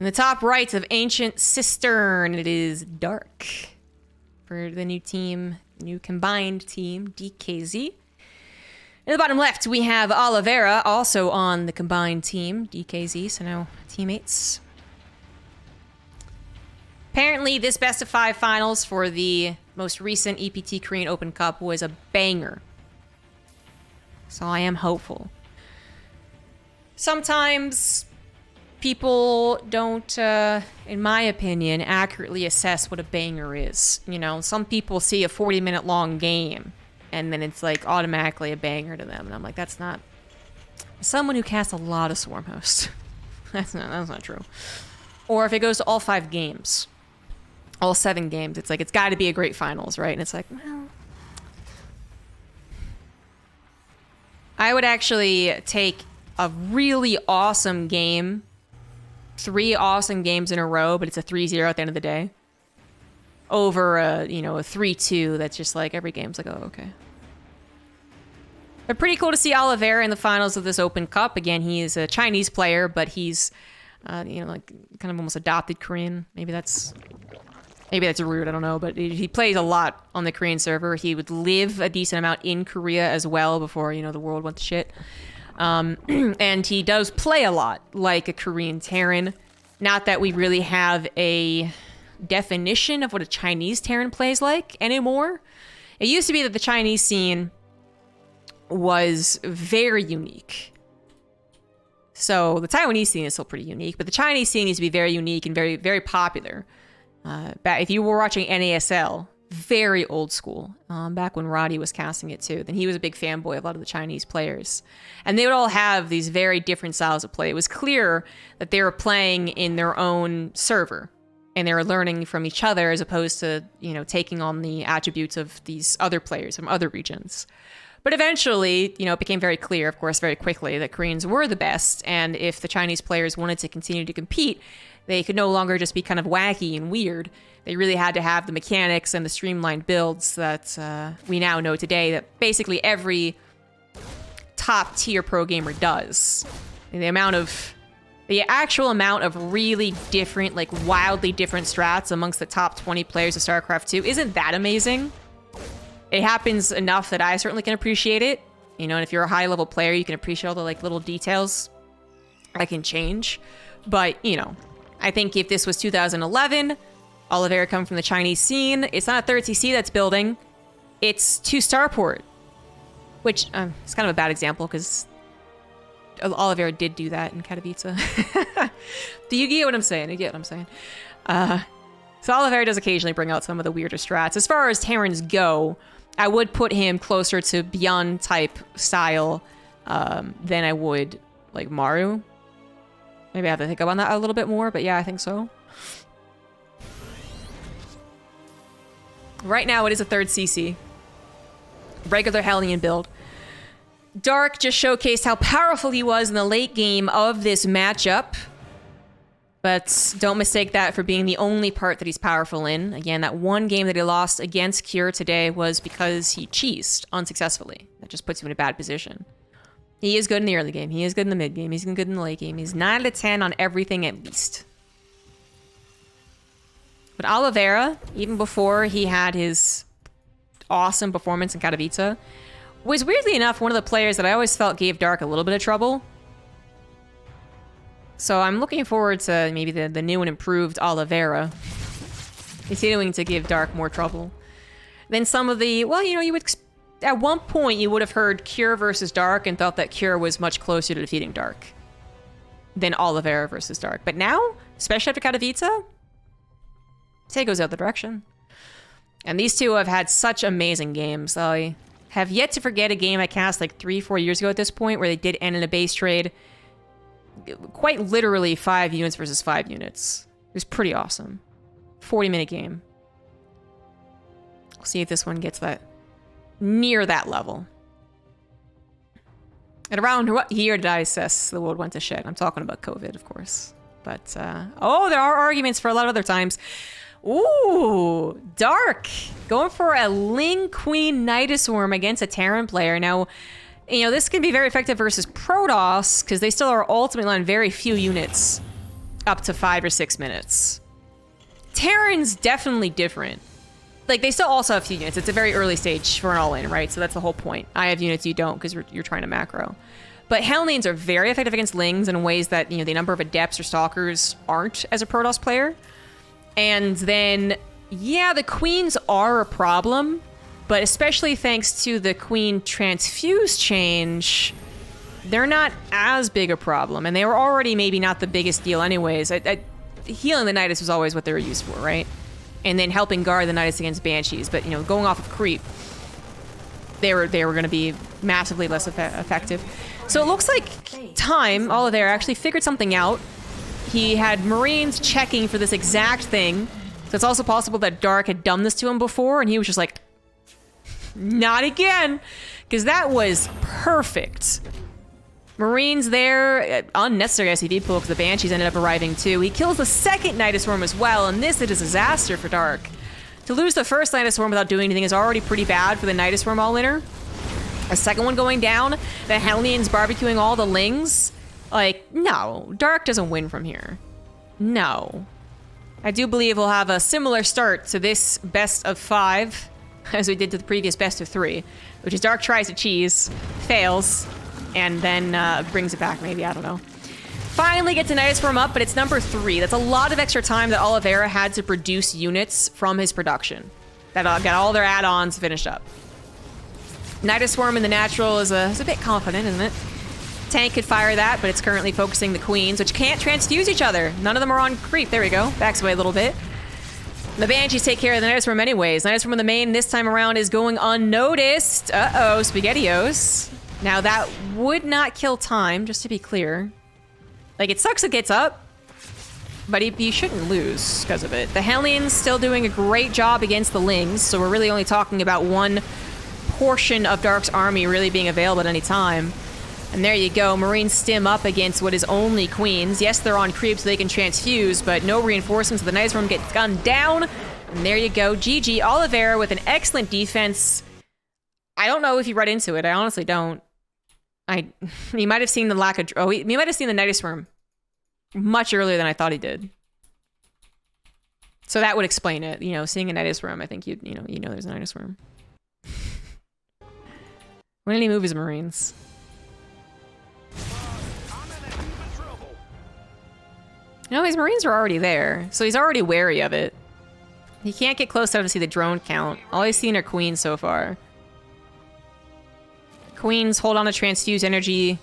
In the top right of Ancient Cistern, it is Dark for the new team, new combined team, DKZ. In the bottom left, we have Oliveira, also on the combined team, DKZ, so now teammates. Apparently, this best of 5 finals for the most recent EPT Korean Open Cup was a banger. So I am hopeful. Sometimes people don't, in my opinion, accurately assess what a banger is. You know, some people see a 40-minute long game, and then it's like automatically a banger to them. And I'm like, that's not... Someone who casts a lot of Swarm Host. that's not true. Or if it goes to all 5 games, all 7 games, it's like, it's got to be a great finals, right? And it's like, well... I would actually take a really awesome game, 3 awesome games in a row, but it's a 3-0 at the end of the day, over a 3-2 that's just like every game's like, oh, okay. But pretty cool to see Oliveira in the finals of this Open Cup. Again, he is a Chinese player, but he's like kind of almost adopted Korean. Maybe that's rude, I don't know, but he plays a lot on the Korean server. He would live a decent amount in Korea as well before, the world went to shit. And he does play a lot like a Korean Terran. Not that we really have a definition of what a Chinese Terran plays like anymore. It used to be that the Chinese scene was very unique. So the Taiwanese scene is still pretty unique, but the Chinese scene used to be very unique and very, very popular. If you were watching NASL, very old school, back when Roddy was casting it too, then he was a big fanboy of a lot of the Chinese players. And they would all have these very different styles of play. It was clear that they were playing in their own server, and they were learning from each other as opposed to, taking on the attributes of these other players from other regions. But eventually, it became very clear, of course, very quickly, that Koreans were the best, and if the Chinese players wanted to continue to compete, they could no longer just be kind of wacky and weird. They really had to have the mechanics and the streamlined builds that we now know today that basically every top tier pro gamer does. And the actual amount of really different, like wildly different strats amongst the top 20 players of StarCraft 2 isn't that amazing. It happens enough that I certainly can appreciate it. And if you're a high level player, you can appreciate all the like little details that can change. But, I think if this was 2011, Oliveira come from the Chinese scene, it's not a third CC that's building, it's 2 Starport. Which, it's kind of a bad example, because Oliveira did do that in Katowice. Do you get what I'm saying? You get what I'm saying? So Oliveira does occasionally bring out some of the weirder strats. As far as Terrans go, I would put him closer to Beyond type style than I would, like, Maru. Maybe I have to think about that a little bit more, but yeah, I think so. Right now, it is a third CC. Regular Hellion build. Dark just showcased how powerful he was in the late game of this matchup. But don't mistake that for being the only part that he's powerful in. Again, that one game that he lost against Cure today was because he cheesed unsuccessfully. That just puts him in a bad position. He is good in the early game. He is good in the mid game. He's good in the late game. He's 9 out of 10 on everything at least. But Oliveira, even before he had his awesome performance in Katowice, was weirdly enough one of the players that I always felt gave Dark a little bit of trouble. So I'm looking forward to maybe the new and improved Oliveira continuing to give Dark more trouble than some of the, well, you would, at one point you would have heard Cure versus Dark and thought that Cure was much closer to defeating Dark than Oliveira versus Dark. But now, especially after Katowice, I'd say it goes the other direction. And these two have had such amazing games. I have yet to forget a game I cast like 3-4 years ago at this point where they did end in a base trade. Quite literally 5 units versus 5 units. It was pretty awesome. 40-minute game. We'll see if this one gets that near that level. And around what year did I assess the world went to shit? I'm talking about COVID, of course. But, there are arguments for a lot of other times. Ooh, Dark. Going for a Ling Queen Nidusworm against a Terran player. Now, this can be very effective versus Protoss, because they still are ultimately on very few units up to 5 or 6 minutes. Terran's definitely different. Like, they still also have few units. It's a very early stage for an all-in, right? So that's the whole point. I have units you don't because you're trying to macro. But Hellions are very effective against Lings in ways that, you know, the number of Adepts or Stalkers aren't as a Protoss player. And then, yeah, the Queens are a problem, but especially thanks to the Queen Transfuse change, they're not as big a problem. And they were already maybe not the biggest deal anyways. Healing the Nidus was always what they were used for, right? And then helping guard the Nidus against Banshees. But, you know, going off of creep, they were going to be massively less effective. So it looks like Oliveira actually figured something out. He had Marines checking for this exact thing. So it's also possible that Dark had done this to him before, and he was just like, not again. Because that was perfect. Marines there, unnecessary SCV pool because the Banshees ended up arriving too. He kills the second Nidus Worm as well, and this is a disaster for Dark. To lose the first Nidus Worm without doing anything is already pretty bad for the Nidus Worm all-inner. A second one going down, the Hellions barbecuing all the Lings. Like, no, Dark doesn't win from here. No. I do believe we'll have a similar start to this best of 5 as we did to the previous best of 3, which is Dark tries to cheese, fails, and then brings it back maybe, I don't know. Finally gets a Nidus Worm up, but it's number 3. That's a lot of extra time that Oliveira had to produce units from his production. That got all their add-ons finished up. Nidus Worm in the natural is a bit confident, isn't it? Tank could fire that, but it's currently focusing the Queens, which can't transfuse each other. None of them are on creep. There we go. Backs away a little bit. The Banshees take care of the Nidus Worm anyways. Nidus Worm in the main this time around is going unnoticed. Uh-oh, SpaghettiOs. Now that would not kill time, just to be clear. Like, it sucks it gets up, but you shouldn't lose because of it. The Hellions still doing a great job against the Lings, so we're really only talking about one portion of Dark's army really being available at any time. And there you go, Marines stim up against what is only Queens. Yes, they're on creep so they can transfuse, but no reinforcements. The Nidus Worm gets gunned down. And there you go, GG. Oliveira with an excellent defense. I don't know if he read into it. I honestly don't. He might have seen the lack of... Oh, he might have seen the Nidus Worm much earlier than I thought he did. So that would explain it. You know, seeing a Nidus Worm, I think you know there's a Nidus Worm. When did he move his Marines? No, his Marines are already there, so he's already wary of it. He can't get close enough to see the drone count. All he's seen are Queens so far. Queens hold on to transfuse energy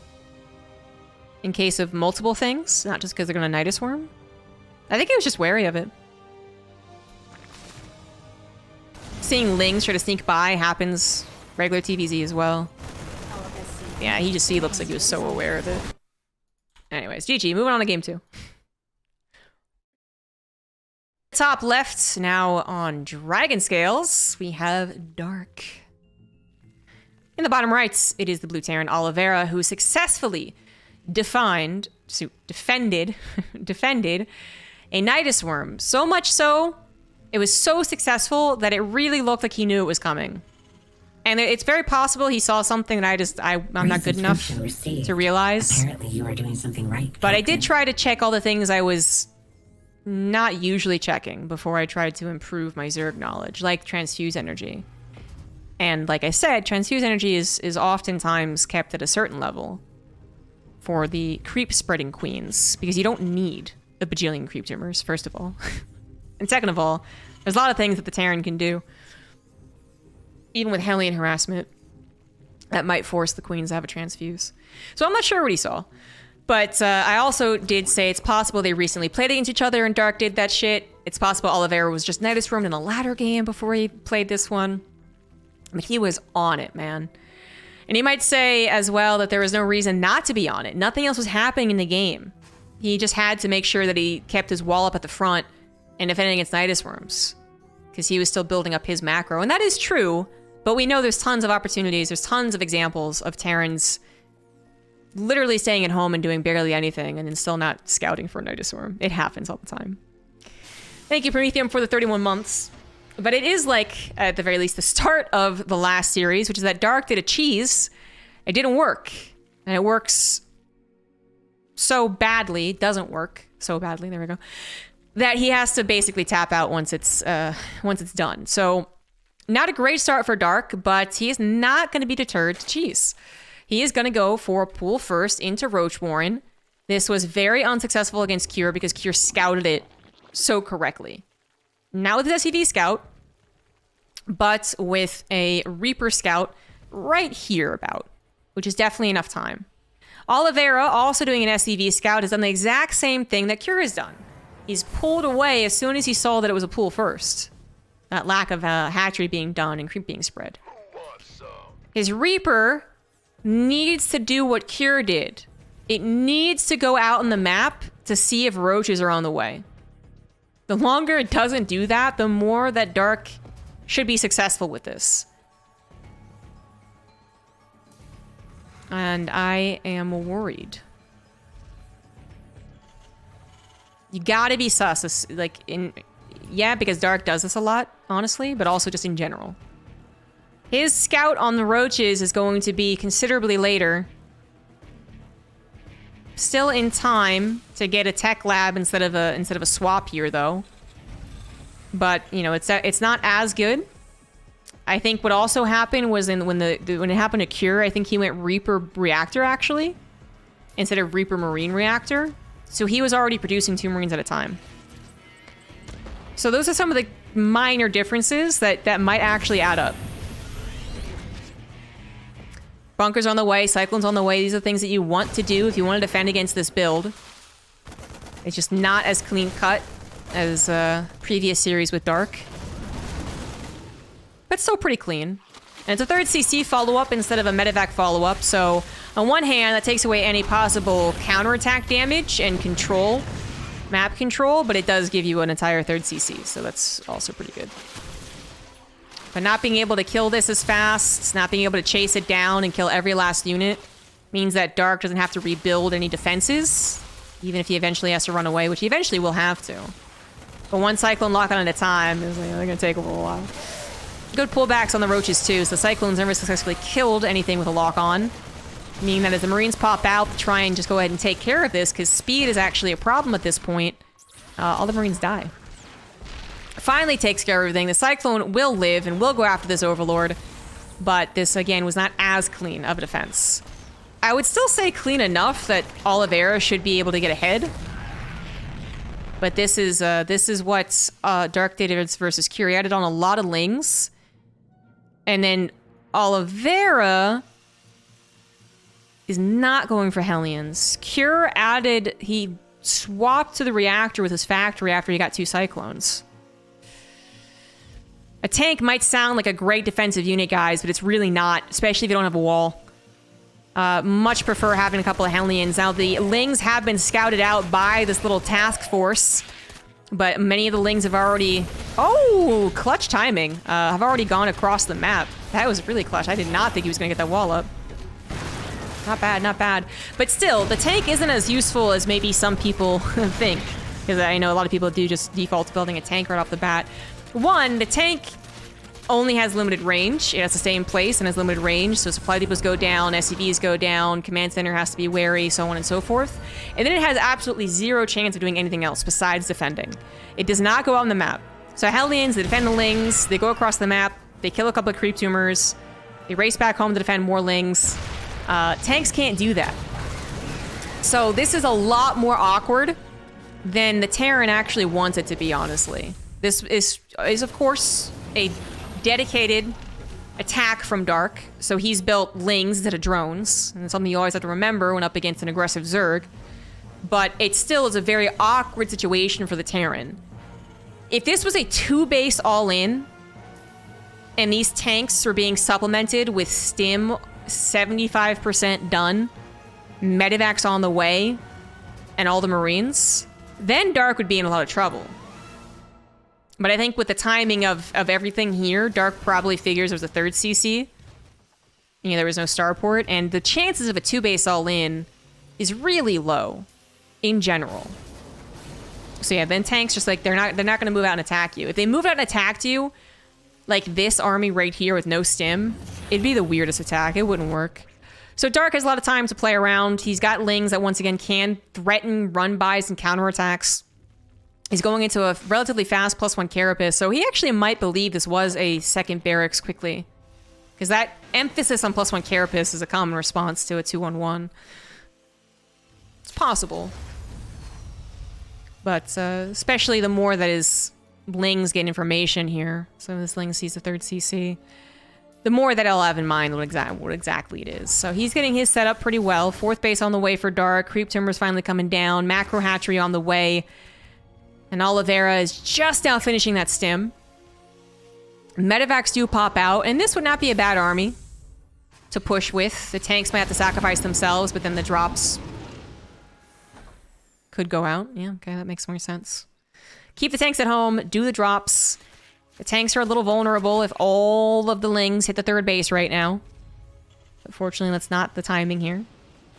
in case of multiple things, not just because they're going to Nidus Worm. I think he was just wary of it. Seeing Lings try to sneak by happens regular TvZ as well. Yeah, he looks like he was so aware of it. Anyways, GG, moving on to game 2. Top left, now on Dragon Scales, we have Dark. In the bottom right, it is the blue Terran Oliveira, who successfully defended a Nidus Worm. So much so, it was so successful that it really looked like he knew it was coming. And it's very possible he saw something that I'm not good enough to realize. Apparently you are doing something right, but I did try to check all the things I was not usually checking before I tried to improve my Zerg knowledge, like transfuse energy. And like I said, transfuse energy is oftentimes kept at a certain level for the creep spreading Queens, because you don't need a bajillion creep tumors, first of all. And second of all, there's a lot of things that the Terran can do, even with Hellion harassment, that might force the Queens to have a transfuse. So I'm not sure what he saw. But I also did say it's possible they recently played against each other and Dark did that shit. It's possible Oliveira was just Nidus Wormed in a ladder game before he played this one. But he was on it, man. And he might say as well that there was no reason not to be on it. Nothing else was happening in the game. He just had to make sure that he kept his wall up at the front and defending against Nidus Worms, because he was still building up his macro. And that is true, but we know there's tons of opportunities. There's tons of examples of Terrans literally staying at home and doing barely anything and then still not scouting for a Nidus Worm. It happens all the time. Thank you, Prometheum, for the 31 months. But it is like, at the very least, the start of the last series, which is that Dark did a cheese. It didn't work. And it works so badly, doesn't work so badly, there we go, that he has to basically tap out once it's done. So not a great start for Dark, but he is not going to be deterred to cheese. He is going to go for pull first into Roach Warren. This was very unsuccessful against Cure because Cure scouted it so correctly. Not with his SCV scout, but with a Reaper scout right here about, which is definitely enough time. Oliveira, also doing an SCV scout, has done the exact same thing that Cure has done. He's pulled away as soon as he saw that it was a pull first. That lack of hatchery being done and creep being spread. His Reaper needs to do what Cure did. It needs to go out on the map to see if roaches are on the way. The longer it doesn't do that, the more that Dark should be successful with this. And I am worried. You gotta be sus, yeah, because Dark does this a lot, honestly, but also just in general. His scout on the roaches is going to be considerably later. Still in time to get a tech lab instead of a swap here, though. But you know, it's not as good. I think what also happened was when it happened to Cure, I think he went Reaper Reactor actually, instead of Reaper Marine Reactor. So he was already producing 2 Marines at a time. So those are some of the minor differences that might actually add up. Bunker's on the way, Cyclone's on the way. These are things that you want to do if you want to defend against this build. It's just not as clean cut as previous series with Dark. But still pretty clean. And it's a 3rd CC follow-up instead of a medevac follow-up, so on one hand, that takes away any possible counterattack damage and control, map control, but it does give you an entire 3rd CC, so that's also pretty good. But not being able to kill this as fast, not being able to chase it down and kill every last unit, means that Dark doesn't have to rebuild any defenses, even if he eventually has to run away, which he eventually will have to. But one Cyclone lock-on at a time is they're going to take a little while. Good pullbacks on the roaches too, so the Cyclones never successfully killed anything with a lock-on. Meaning that as the Marines pop out to try and just go ahead and take care of this, because speed is actually a problem at this point, all the Marines die. Finally takes care of everything. The Cyclone will live and will go after this Overlord, but this, again, was not as clean of a defense. I would still say clean enough that Oliveira should be able to get ahead. But this is what Dark did versus Cure. He added on a lot of Lings. And then Oliveira is not going for Hellions. Cure added, he swapped to the reactor with his factory after he got 2 Cyclones. A tank might sound like a great defensive unit, guys, but it's really not, especially if you don't have a wall. Much prefer having a couple of Hellions. Now, the Lings have been scouted out by this little task force, but many of the Lings have already... Oh, clutch timing. Have already gone across the map. That was really clutch. I did not think he was going to get that wall up. Not bad, not bad. But still, the tank isn't as useful as maybe some people think, because I know a lot of people do just default to building a tank right off the bat. One, the tank only has limited range. It has to stay in place and has limited range, so supply depots go down, SCVs go down, command center has to be wary, so on and so forth. And then it has absolutely zero chance of doing anything else besides defending. It does not go out on the map. So Hellions, they defend the Lings, they go across the map, they kill a couple of creep tumors, they race back home to defend more Lings. Tanks can't do that. So this is a lot more awkward than the Terran actually wants it to be, honestly. This is of course, a dedicated attack from Dark. So he's built Lings instead of drones. And it's something you always have to remember when up against an aggressive Zerg. But it still is a very awkward situation for the Terran. If this was a 2-base all-in, and these tanks were being supplemented with Stim 75% done, Medivacs on the way, and all the Marines, then Dark would be in a lot of trouble. But I think with the timing of everything here, Dark probably figures it was a 3rd CC. You know, there was no starport, and the chances of a 2-base all-in is really low in general. So yeah, then tanks just like they're not going to move out and attack you. If they move out and attacked you, like this army right here with no stim, it'd be the weirdest attack. It wouldn't work. So Dark has a lot of time to play around. He's got Lings that once again can threaten run-bys and counterattacks. He's going into a relatively fast +1 Carapace, so he actually might believe this was a second Barracks quickly. Because that emphasis on +1 Carapace is a common response to a 2-1-1. It's possible. But especially the more that his Lings get information here. So this Ling sees the 3rd CC. The more that I'll have in mind what exactly it is. So he's getting his set up pretty well. 4th base on the way for Dark. Creep Timber's finally coming down. Macro Hatchery on the way. And Oliveira is just now finishing that stim. Medivacs do pop out, and this would not be a bad army to push with. The tanks might have to sacrifice themselves, but then the drops could go out. Yeah, okay, that makes more sense. Keep the tanks at home, do the drops. The tanks are a little vulnerable if all of the Lings hit the 3rd base right now. But fortunately, that's not the timing here.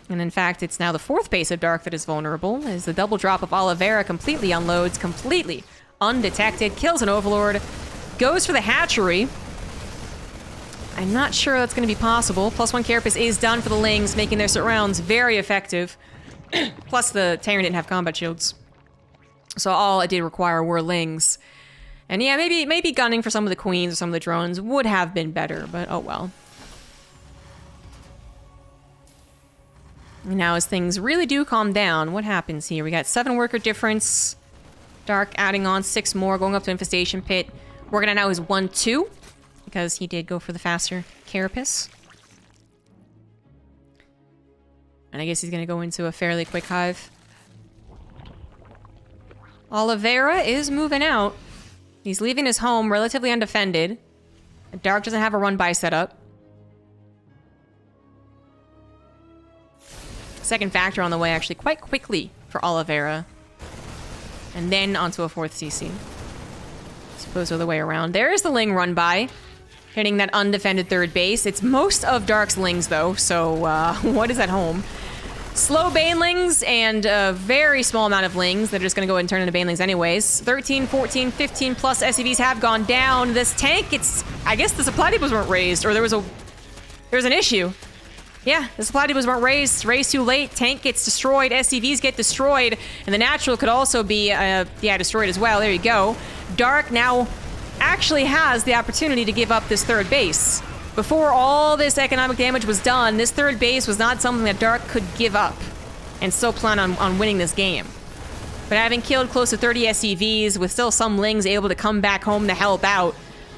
And in fact, it's now the 4th base of Dark that is vulnerable, as the double drop of Oliveira completely unloads, completely undetected, kills an Overlord, goes for the hatchery. I'm not sure that's going to be possible. +1 Carapace is done for the Lings, making their surrounds very effective. Plus, the Terran didn't have combat shields. So all it did require were Lings. And yeah, maybe gunning for some of the Queens or some of the drones would have been better, but oh well. Now, as things really do calm down, what happens here? We got 7 worker difference. Dark adding on 6 more, going up to Infestation Pit. Working on now is 1-2, because he did go for the faster Carapace. And I guess he's going to go into a fairly quick hive. Oliveira is moving out. He's leaving his home relatively undefended. Dark doesn't have a run-by setup. Second factor on the way, actually, quite quickly for Oliveira. And then onto a 4th CC. Suppose the other way around. There's the Ling run by, hitting that undefended 3rd base. It's most of Dark's Lings, though, so what is at home? Slow Banelings and a very small amount of Lings that are just going to go ahead and turn into Banelings anyways. 13, 14, 15 plus SCVs have gone down. This tank, I guess the supply depots weren't raised, or there was an issue. Yeah, the supply depots weren't raised too late. Tank gets destroyed, SCVs get destroyed, and the natural could also be, destroyed as well. There you go. Dark now actually has the opportunity to give up this 3rd base. Before all this economic damage was done, this 3rd base was not something that Dark could give up and still plan on winning this game. But having killed close to 30 SCVs, with still some Lings able to come back home to help out,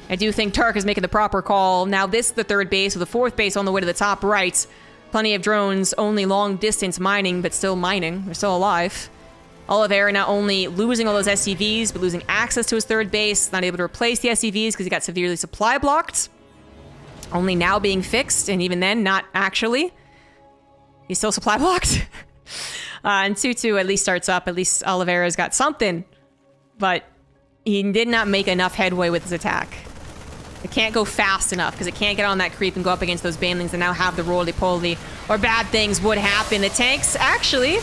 I do think Dark is making the proper call. Now this is the 3rd base, with the 4th base on the way to the top right. Plenty of drones, only long distance mining, but still mining. They're still alive. Oliveira not only losing all those SCVs, but losing access to his 3rd base, not able to replace the SCVs because he got severely supply blocked. Only now being fixed, and even then, not actually. He's still supply blocked. And 2-2 at least starts up. At least Oliveira's got something. But he did not make enough headway with his attack. It can't go fast enough, because it can't get on that creep and go up against those Banelings and now have the roly-poly, or bad things would happen. The tanks, actually...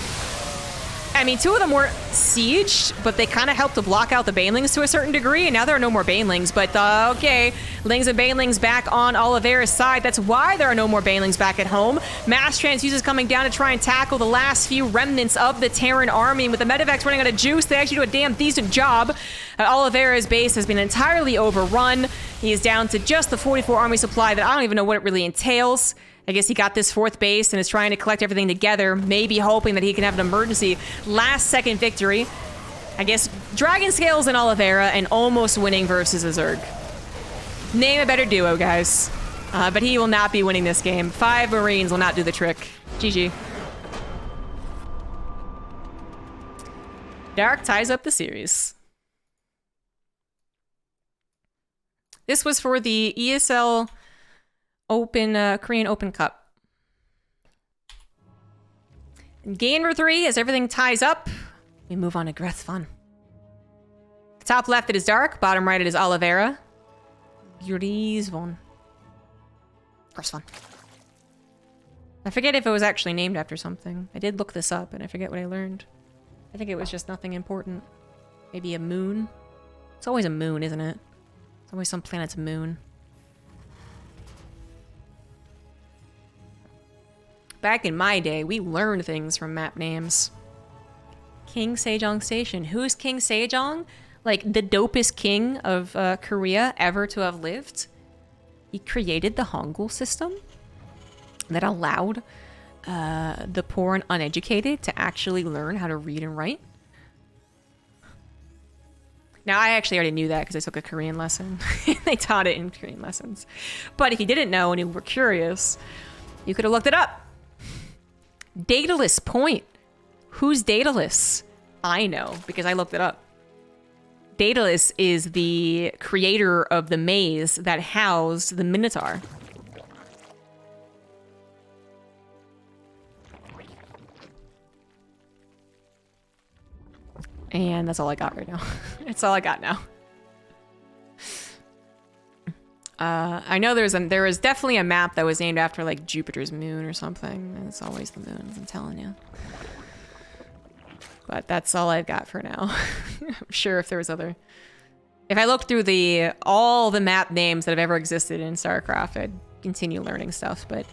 I mean, 2 of them were sieged, but they kind of helped to block out the Banelings to a certain degree, and now there are no more Banelings. But, okay, Lings and Banelings back on Oliveira's side. That's why there are no more Banelings back at home. Mass transfuses coming down to try and tackle the last few remnants of the Terran army. And with the Medivacs running out of juice, they actually do a damn decent job. Oliveira's base has been entirely overrun. He is down to just the 44 army supply that I don't even know what it really entails. I guess he got this 4th base and is trying to collect everything together, maybe hoping that he can have an emergency last-second victory. I guess Dragon Scales and Oliveira, and almost winning versus a Zerg. Name a better duo, guys. But he will not be winning this game. 5 Marines will not do the trick. GG. Dark ties up the series. This was for the ESL Korean Open Cup. And game number 3, as everything ties up, we move on to Grethfun. Top left it is Dark, bottom right it is Oliveira. Grethfun. Grethfun. I forget if it was actually named after something. I did look this up and I forget what I learned. I think it was just nothing important. Maybe a moon? It's always a moon, isn't it? It's always some planet's moon. Back in my day, we learned things from map names. King Sejong Station. Who's King Sejong? Like the dopest king of Korea ever to have lived. He created the Hangul system that allowed the poor and uneducated to actually learn how to read and write. Now, I actually already knew that because I took a Korean lesson. They taught it in Korean lessons. But if you didn't know and you were curious, you could have looked it up. Daedalus Point. Who's Daedalus? I know because I looked it up. Daedalus is the creator of the maze that housed the Minotaur. And that's all I got right now. That's all I got now. I know there was definitely a map that was named after like Jupiter's moon or something. And it's always the moon, I'm telling you. But that's all I've got for now. I'm sure if there was other... If I looked through all the map names that have ever existed in StarCraft, I'd continue learning stuff. But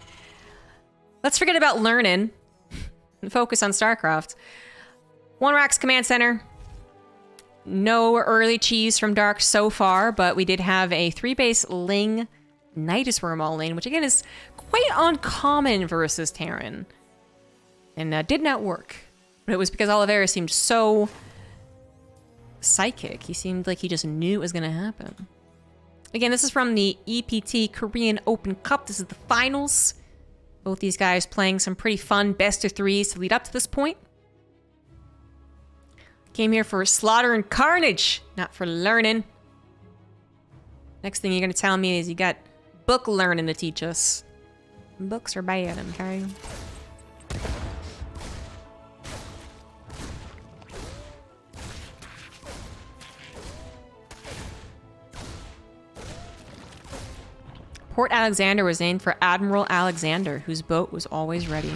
let's forget about learning and focus on StarCraft. One Racks Command Center. No early cheese from Dark so far, but we did have a 3-base Ling Nidus Wormhole lane, which again is quite uncommon versus Terran. And did not work. But it was because Oliveira seemed so psychic. He seemed like he just knew it was going to happen. Again, this is from the EPT Korean Open Cup. This is the finals. Both these guys playing some pretty fun best of threes to lead up to this point. Came here for slaughter and carnage, not for learning. Next thing you're going to tell me is you got book learning to teach us. Books are bad, okay? Port Alexander was named for Admiral Alexander, whose boat was always ready.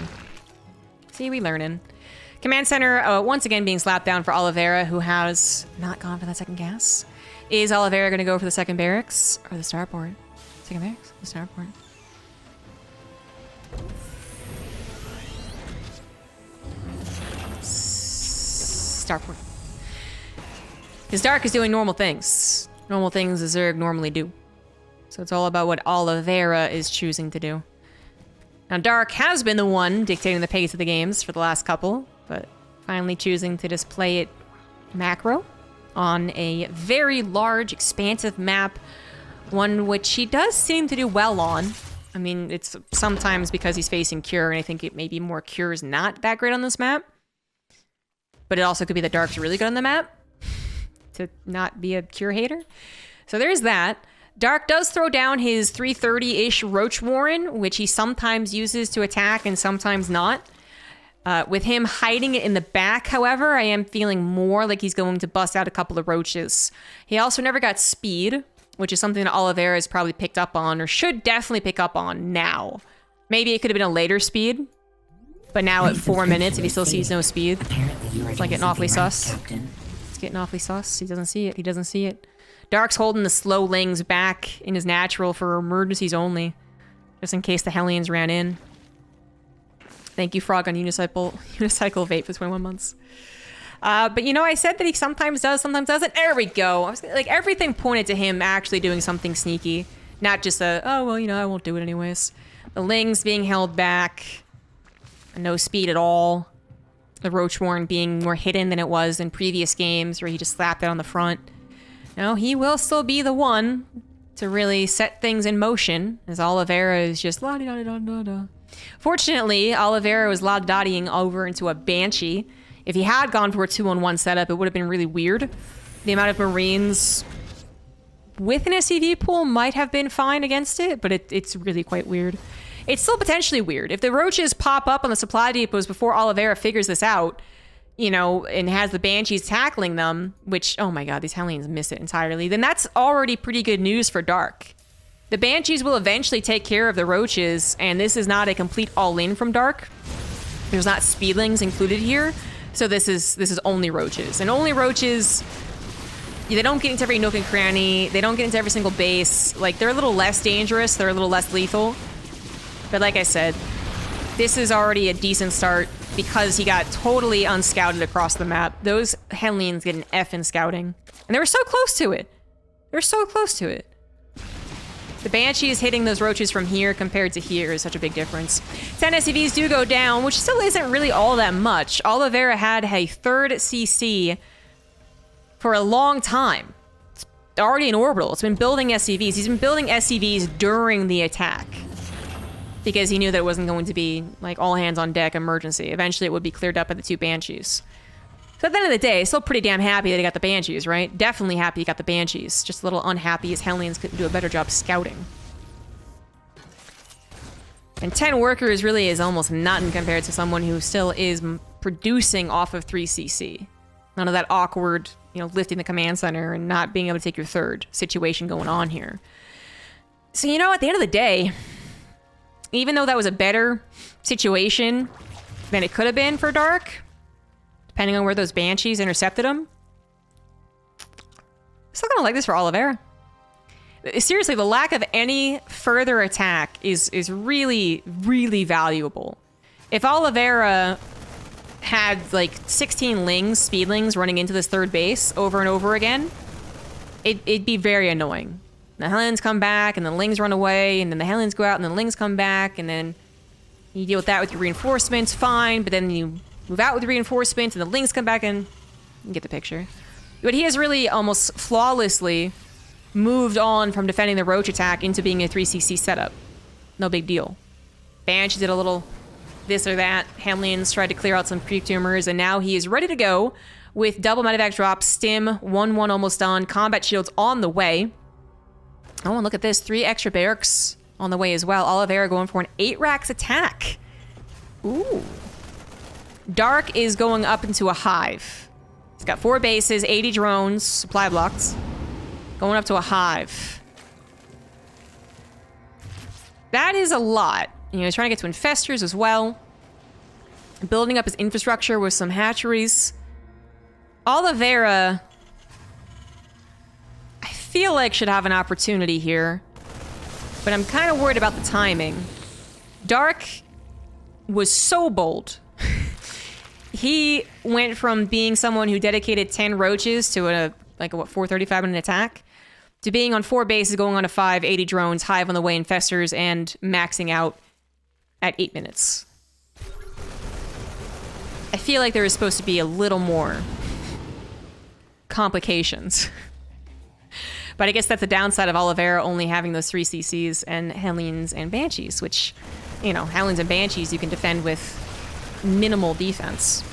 See, we learning. Command Center, once again being slapped down for Oliveira, who has not gone for that second gas. Is Oliveira going to go for the second barracks or the starport? Second barracks? The starport. Starport. Because Dark is doing normal things. Normal things the Zerg normally do. So it's all about what Oliveira is choosing to do. Now, Dark has been the one dictating the pace of the games for the last couple, but finally choosing to just play it macro on a very large, expansive map, one which he does seem to do well on. I mean, it's sometimes because he's facing Cure, and I think it may be more Cure's not that great on this map. But it also could be that Dark's really good on the map to not be a Cure hater. So there's that. Dark does throw down his 330-ish Roach Warren, which he sometimes uses to attack and sometimes not. With him hiding it in the back, however, I am feeling more like he's going to bust out a couple of roaches. He also never got speed, which is something that Oliveira has probably picked up on, or should definitely pick up on now. Maybe it could have been a later speed, but now at 4 minutes, if he still sees no speed, it's like getting awfully sus. It's getting awfully sus. He doesn't see it. He doesn't see it. Dark's holding the slow Lings back in his natural for emergencies only, just in case the Hellions ran in. Thank you, Frog, on Unicycle Vape for 21 months. But you know, I said that he sometimes does, sometimes doesn't. There we go. I was, like, everything pointed to him actually doing something sneaky, not just a, oh, well, you know, I won't do it anyways. The Lings being held back, no speed at all. The Roach Warren being more hidden than it was in previous games where he just slapped it on the front. No, he will still be the one to really set things in motion, as Oliveira is just la-di-da-da-da-da. Fortunately, Oliveira was la-da-da-ing over into a Banshee. If he had gone for a 2-on-1 setup, it would have been really weird. The amount of Marines with an SCV pool might have been fine against it, but it's really quite weird. It's still potentially weird. If the Roaches pop up on the supply depots before Oliveira figures this out, you know, and has the Banshees tackling them, which, oh my god, these Hellions miss it entirely, then that's already pretty good news for Dark. The Banshees will eventually take care of the Roaches, and this is not a complete all-in from Dark. There's not Speedlings included here, so this is only Roaches. And only Roaches, they don't get into every nook and cranny, they don't get into every single base. Like, they're a little less dangerous, they're a little less lethal. But like I said, this is already a decent start because he got totally unscouted across the map. Those Hellions get an F in scouting. And they were so close to it. They were so close to it. The Banshees hitting those roaches from here compared to here is such a big difference. 10 SCVs do go down, which still isn't really all that much. Oliveira had a third CC for a long time. It's already in orbital. It's been building SCVs. He's been building SCVs during the attack because he knew that it wasn't going to be like all hands on deck emergency. Eventually it would be cleared up by the 2 Banshees. So at the end of the day, still pretty damn happy that he got the Banshees, right? Definitely happy he got the Banshees. Just a little unhappy his Hellions couldn't do a better job scouting. And 10 workers really is almost nothing compared to someone who still is producing off of 3 CC. None of that awkward, you know, lifting the command center and not being able to take your third situation going on here. So, you know, at the end of the day, even though that was a better situation than it could have been for Dark, depending on where those Banshees intercepted him, I'm still gonna like this for Oliveira. Seriously, the lack of any further attack is really, really valuable. If Oliveira had like 16 lings, speedlings running into this third base over and over again, it'd be very annoying. The Hellions come back, and the lings run away, and then the Hellions go out, and the lings come back, and then you deal with that with your reinforcements, fine, but then you move out with reinforcements, and the lings come back, and you get the picture. But he has really almost flawlessly moved on from defending the roach attack into being a 3cc setup. No big deal. Banshee did a little this or that. Hellions tried to clear out some creep tumors, and now he is ready to go with double medevac drop, stim, 1-1 almost done, combat shields on the way. Oh, and look at this. 3 extra barracks on the way as well. Oliveira going for an 8 racks attack. Ooh. Dark is going up into a hive. He's got 4 bases, 80 drones, supply blocks. Going up to a hive. That is a lot. You know, he's trying to get to infestors as well. Building up his infrastructure with some hatcheries. Oliveira, I feel like should have an opportunity here. But I'm kind of worried about the timing. Dark was so bold. He went from being someone who dedicated 10 roaches to a 435 minute attack, to being on 4 bases, going on to 5, 80 drones, hive on the way, infestors, and maxing out at 8 minutes. I feel like there is supposed to be a little more complications. But I guess that's the downside of Oliveira only having those 3 CCs and Hellions and Banshees, which, you know, Hellions and Banshees you can defend with minimal defense.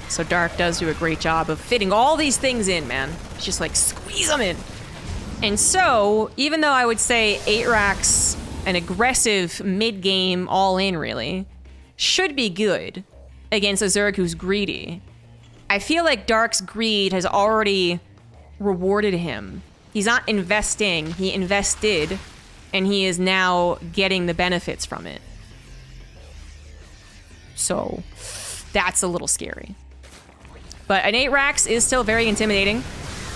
So Dark does do a great job of fitting all these things in, man. It's just like squeeze them in. And so, even though I would say 8 racks, an aggressive mid-game all-in really, should be good against a Zerg who's greedy, I feel like Dark's greed has already rewarded him. He's not investing, he invested, and he is now getting the benefits from it. So, that's a little scary. But an 8 racks is still very intimidating.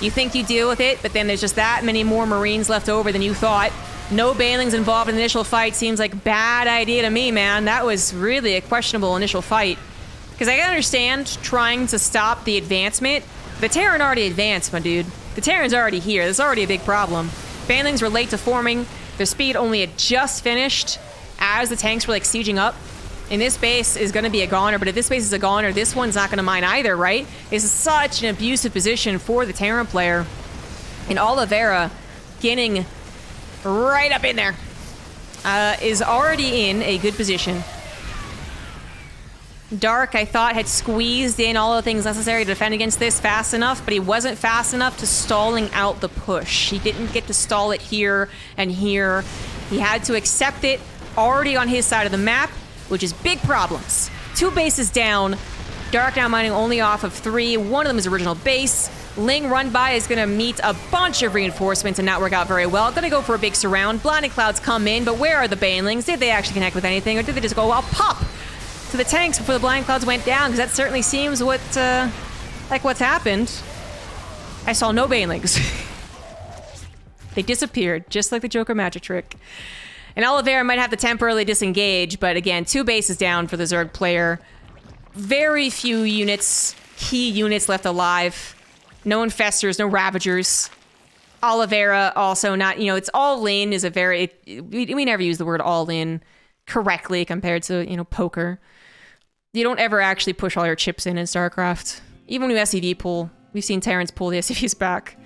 You think you deal with it, but then there's just that many more Marines left over than you thought. No Banelings involved in the initial fight seems like a bad idea to me, man. That was really a questionable initial fight. Because I can understand trying to stop the advancement. The Terran already advanced, my dude. The Terran's already here. There's already a big problem. Banelings were late to forming. Their speed only had just finished as the tanks were like sieging up. And this base is going to be a goner, but if this base is a goner, this one's not going to mine either, right? This is such an abusive position for the Terran player. And Oliveira getting right up in there is already in a good position. Dark, I thought, had squeezed in all the things necessary to defend against this fast enough, but he wasn't fast enough to stalling out the push. He didn't get to stall it here and here. He had to accept it already on his side of the map, which is big problems. 2 bases down. Dark now mining only off of 3. One of them is original base. Ling run by is going to meet a bunch of reinforcements and not work out very well. Going to go for a big surround. Blinding clouds come in, but where are the Banelings? Did they actually connect with anything, or did they just go, I'll pop to the tanks before the blinding clouds went down? Because that certainly seems like what's happened. I saw no Banelings. They disappeared, just like the Joker magic trick. And Oliveira might have to temporarily disengage, but again, 2 bases down for the Zerg player. Very few units, key units left alive. No Infestors, no Ravagers. Oliveira also not, you know, it's all in is a very, we never use the word all in correctly compared to, you know, poker. You don't ever actually push all your chips in StarCraft. Even when you SCV pull, we've seen Terrence pull the SCVs back.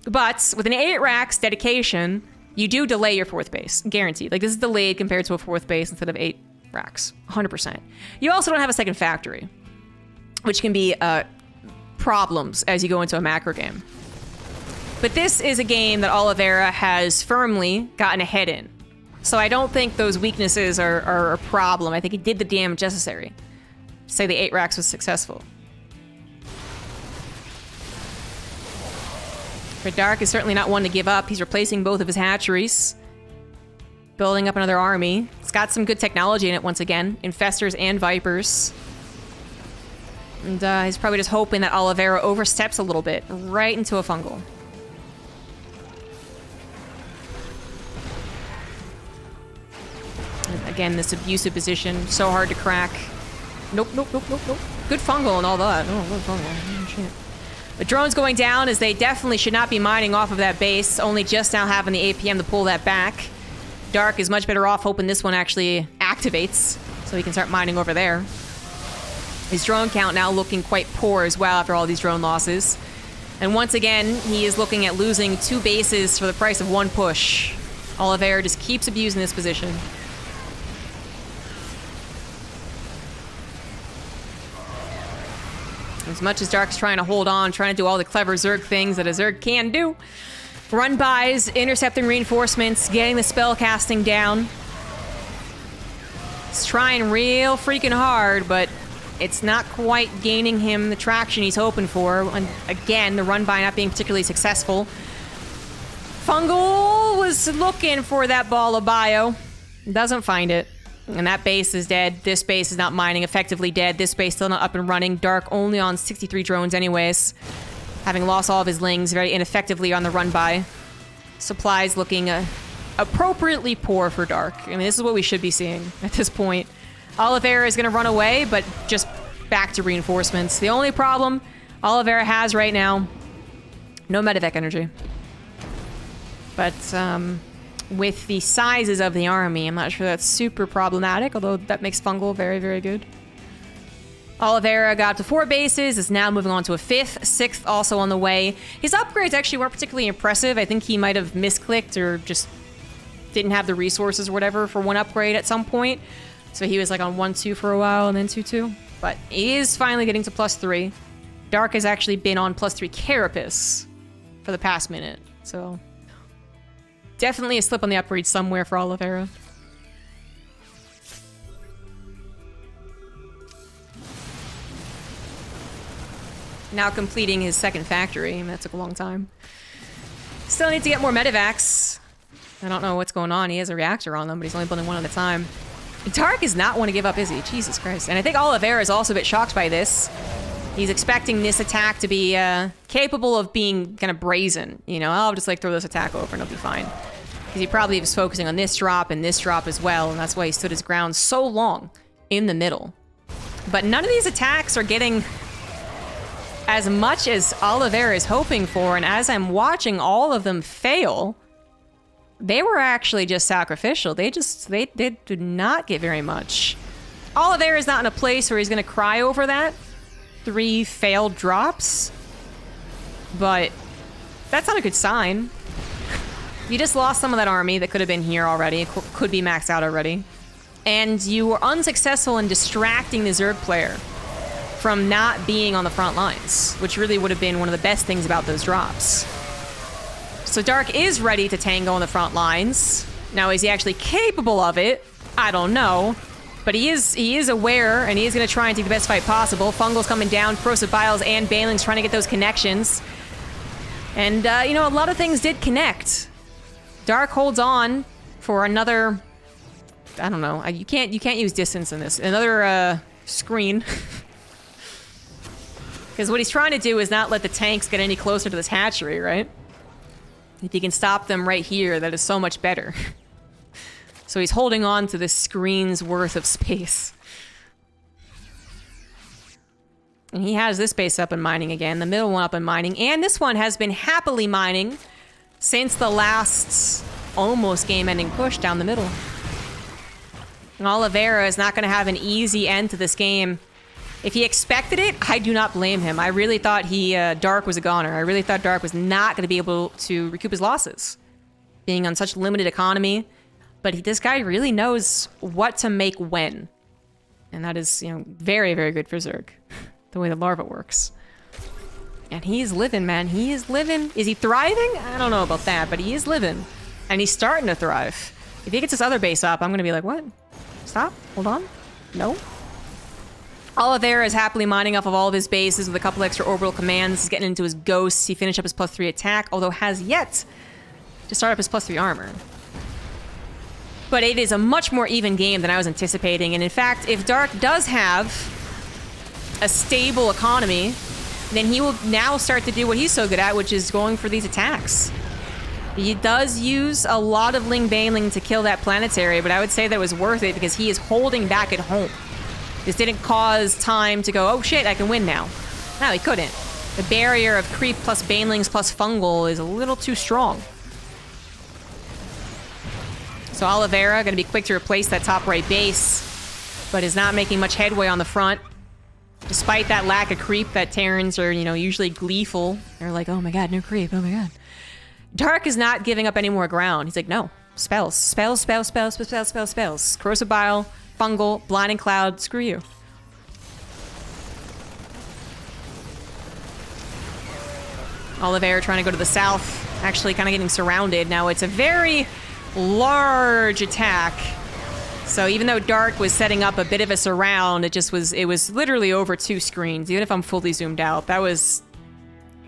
But with an 8 racks dedication, you do delay your 4th base, guaranteed. Like, this is delayed compared to a 4th base instead of 8 racks, 100%. You also don't have a second factory, which can be problems as you go into a macro game. But this is a game that Oliveira has firmly gotten ahead in. So I don't think those weaknesses are a problem. I think he did the damage necessary to say the 8 racks was successful. But Dark is certainly not one to give up. He's replacing both of his hatcheries. Building up another army. It's got some good technology in it once again. Infestors and Vipers. And he's probably just hoping that Oliveira oversteps a little bit. Right into a fungal. And again, this abusive position. So hard to crack. Nope, nope, nope, nope, nope. Good fungal and all that. Oh, good fungal. Oh, shit. The drone's going down as they definitely should not be mining off of that base, only just now having the APM to pull that back. Dark is much better off hoping this one actually activates so he can start mining over there. His drone count now looking quite poor as well after all these drone losses. And once again, he is looking at losing 2 bases for the price of 1 push. Oliveira just keeps abusing this position. As much as Dark's trying to hold on, trying to do all the clever Zerg things that a Zerg can do. Run-bys, intercepting reinforcements, getting the spell casting down. He's trying real freaking hard, but it's not quite gaining him the traction he's hoping for. And again, the run-by not being particularly successful. Fungal was looking for that ball of bio. Doesn't find it. And that base is dead. This base is not mining, effectively dead. This base still not up and running. Dark only on 63 drones anyways. Having lost all of his lings very ineffectively on the run-by. Supplies looking appropriately poor for Dark. I mean, this is what we should be seeing at this point. Oliveira is going to run away, but just back to reinforcements. The only problem Oliveira has right now, no medevac energy. But, with the sizes of the army, I'm not sure that's super problematic, although that makes Fungal very, very good. Oliveira got up to 4 bases, is now moving on to a 5th, 6th also on the way. His upgrades actually weren't particularly impressive. I think he might have misclicked or just didn't have the resources or whatever for 1 upgrade at some point. So he was like on 1-2 for a while and then 2-2. But he is finally getting to +3. Dark has actually been on +3 Carapace for the past minute, so... Definitely a slip on the upgrade somewhere for Oliveira. Now completing his 2nd factory. I mean, that took a long time. Still need to get more medevacs. I don't know what's going on. He has a reactor on them, but he's only building 1 at a time. Dark is not one to give up, is he? Jesus Christ. And I think Oliveira is also a bit shocked by this. He's expecting this attack to be capable of being kind of brazen. You know, I'll just like throw this attack over and it'll be fine. Because he probably was focusing on this drop and this drop as well, and that's why he stood his ground so long in the middle. But none of these attacks are getting as much as Oliveira is hoping for, and as I'm watching all of them fail, they were actually just sacrificial. They did not get very much. Oliveira is not in a place where he's going to cry over that. 3 failed drops. But that's not a good sign. You just lost some of that army that could have been here already. It could be maxed out already. And you were unsuccessful in distracting the Zerg player from not being on the front lines, which really would have been one of the best things about those drops. So Dark is ready to tango on the front lines. Now, is he actually capable of it? I don't know. But he is aware, and he is going to try and take the best fight possible. Fungal's coming down, Corrosive Biles and Baneling's trying to get those connections. And, you know, a lot of things did connect. Dark holds on for another... I don't know. You can't use distance in this. Another, screen. Because what he's trying to do is not let the tanks get any closer to this hatchery, right? If he can stop them right here, that is so much better. So he's holding on to this screen's worth of space. And he has this base up and mining again, the middle one up and mining, and this one has been happily mining since the last almost game-ending push down the middle. And Oliveira is not going to have an easy end to this game. If he expected it, I do not blame him. I really thought Dark was a goner. I really thought Dark was not going to be able to recoup his losses, being on such limited economy. But this guy really knows what to make when. And that is, you know, very, very good for Zerg. The way the larva works. And he's living, man. He is living. Is he thriving? I don't know about that, but he is living. And he's starting to thrive. If he gets his other base up, I'm going to be like, what? Stop. Hold on. No. Oliveira is happily mining off of all of his bases with a couple extra orbital commands. He's getting into his ghosts. He finished up his +3 attack, although has yet to start up his +3 armor. But it is a much more even game than I was anticipating. And in fact, if Dark does have a stable economy, then he will now start to do what he's so good at, which is going for these attacks. He does use a lot of Ling Baneling to kill that planetary, but I would say that was worth it because he is holding back at home. This didn't cause time to go, oh shit, I can win now. No, he couldn't. The barrier of creep plus Banelings plus fungal is a little too strong. So Oliveira going to be quick to replace that top right base, but is not making much headway on the front. Despite that lack of creep that Terrans are, you know, usually gleeful. They're like, oh my god, no creep, oh my god. Dark is not giving up any more ground. He's like, no. Spells. Spells, spells, spells, spells, spells, spells. Corrosive Bile, Fungal, Blinding Cloud, screw you. Oliveira trying to go to the south. Actually kind of getting surrounded. Now it's a very large attack. So even though Dark was setting up a bit of a surround, it was literally over 2 screens. Even if I'm fully zoomed out, that was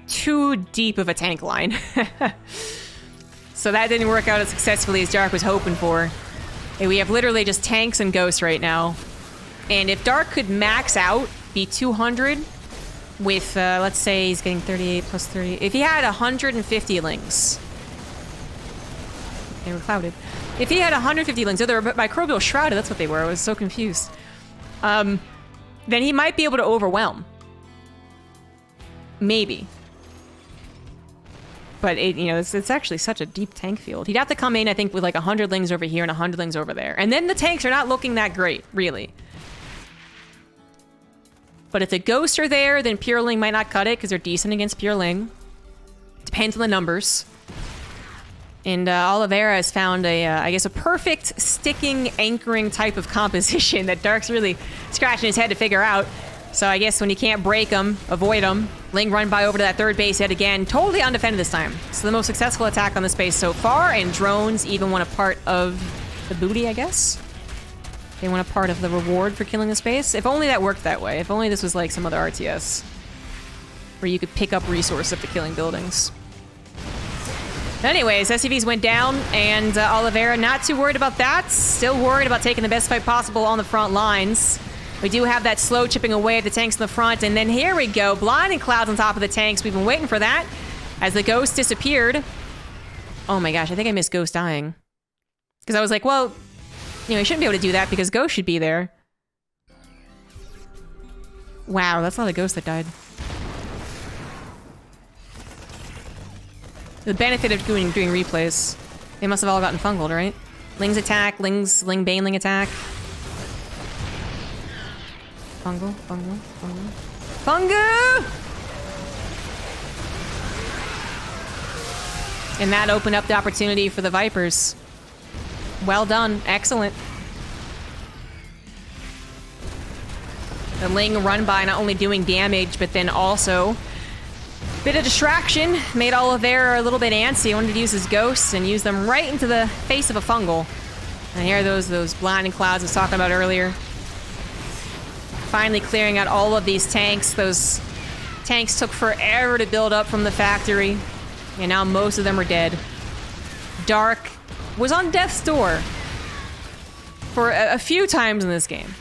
too deep of a tank line. So that didn't work out as successfully as Dark was hoping for. And we have literally just tanks and ghosts right now. And if Dark could max out, be 200 with, let's say he's getting 38 plus 30. If he had 150 lings. They were clouded. If he had 150 lings, oh, they were microbial shrouded, that's what they were. I was so confused. Then he might be able to overwhelm. Maybe. But it's actually such a deep tank field. He'd have to come in, I think, with like 100 lings over here and 100 lings over there. And then the tanks are not looking that great, really. But if the ghosts are there, then Pure Ling might not cut it because they're decent against Pure Ling. Depends on the numbers. And Oliveira has found I guess, a perfect sticking, anchoring type of composition that Dark's really scratching his head to figure out. So I guess when you can't break them, avoid them. Ling run by over to that third base yet again. Totally undefended this time. So the most successful attack on this base so far, and drones even want a part of the booty, I guess. They want a part of the reward for killing the space. If only that worked that way. If only this was like some other RTS. Where you could pick up resources after killing buildings. Anyways, SCVs went down, and Oliveira not too worried about that. Still worried about taking the best fight possible on the front lines. We do have that slow chipping away at the tanks in the front, and then here we go. Blinding Clouds on top of the tanks. We've been waiting for that as the ghost disappeared. Oh my gosh, I think I missed Ghost dying. Because I was like, well, you know, you shouldn't be able to do that because Ghost should be there. Wow, that's not a ghost that died. The benefit of doing replays. They must have all gotten fungled, right? Ling's attack, Ling Baneling attack. Fungal. Fungal! And that opened up the opportunity for the Vipers. Well done. Excellent. The Ling run by not only doing damage, but then also bit of distraction. Made Oliveira a little bit antsy. He wanted to use his ghosts and use them right into the face of a fungal. And here are those blinding clouds I was talking about earlier. Finally clearing out all of these tanks. Those tanks took forever to build up from the factory. And now most of them are dead. Dark was on death's door for a few times in this game.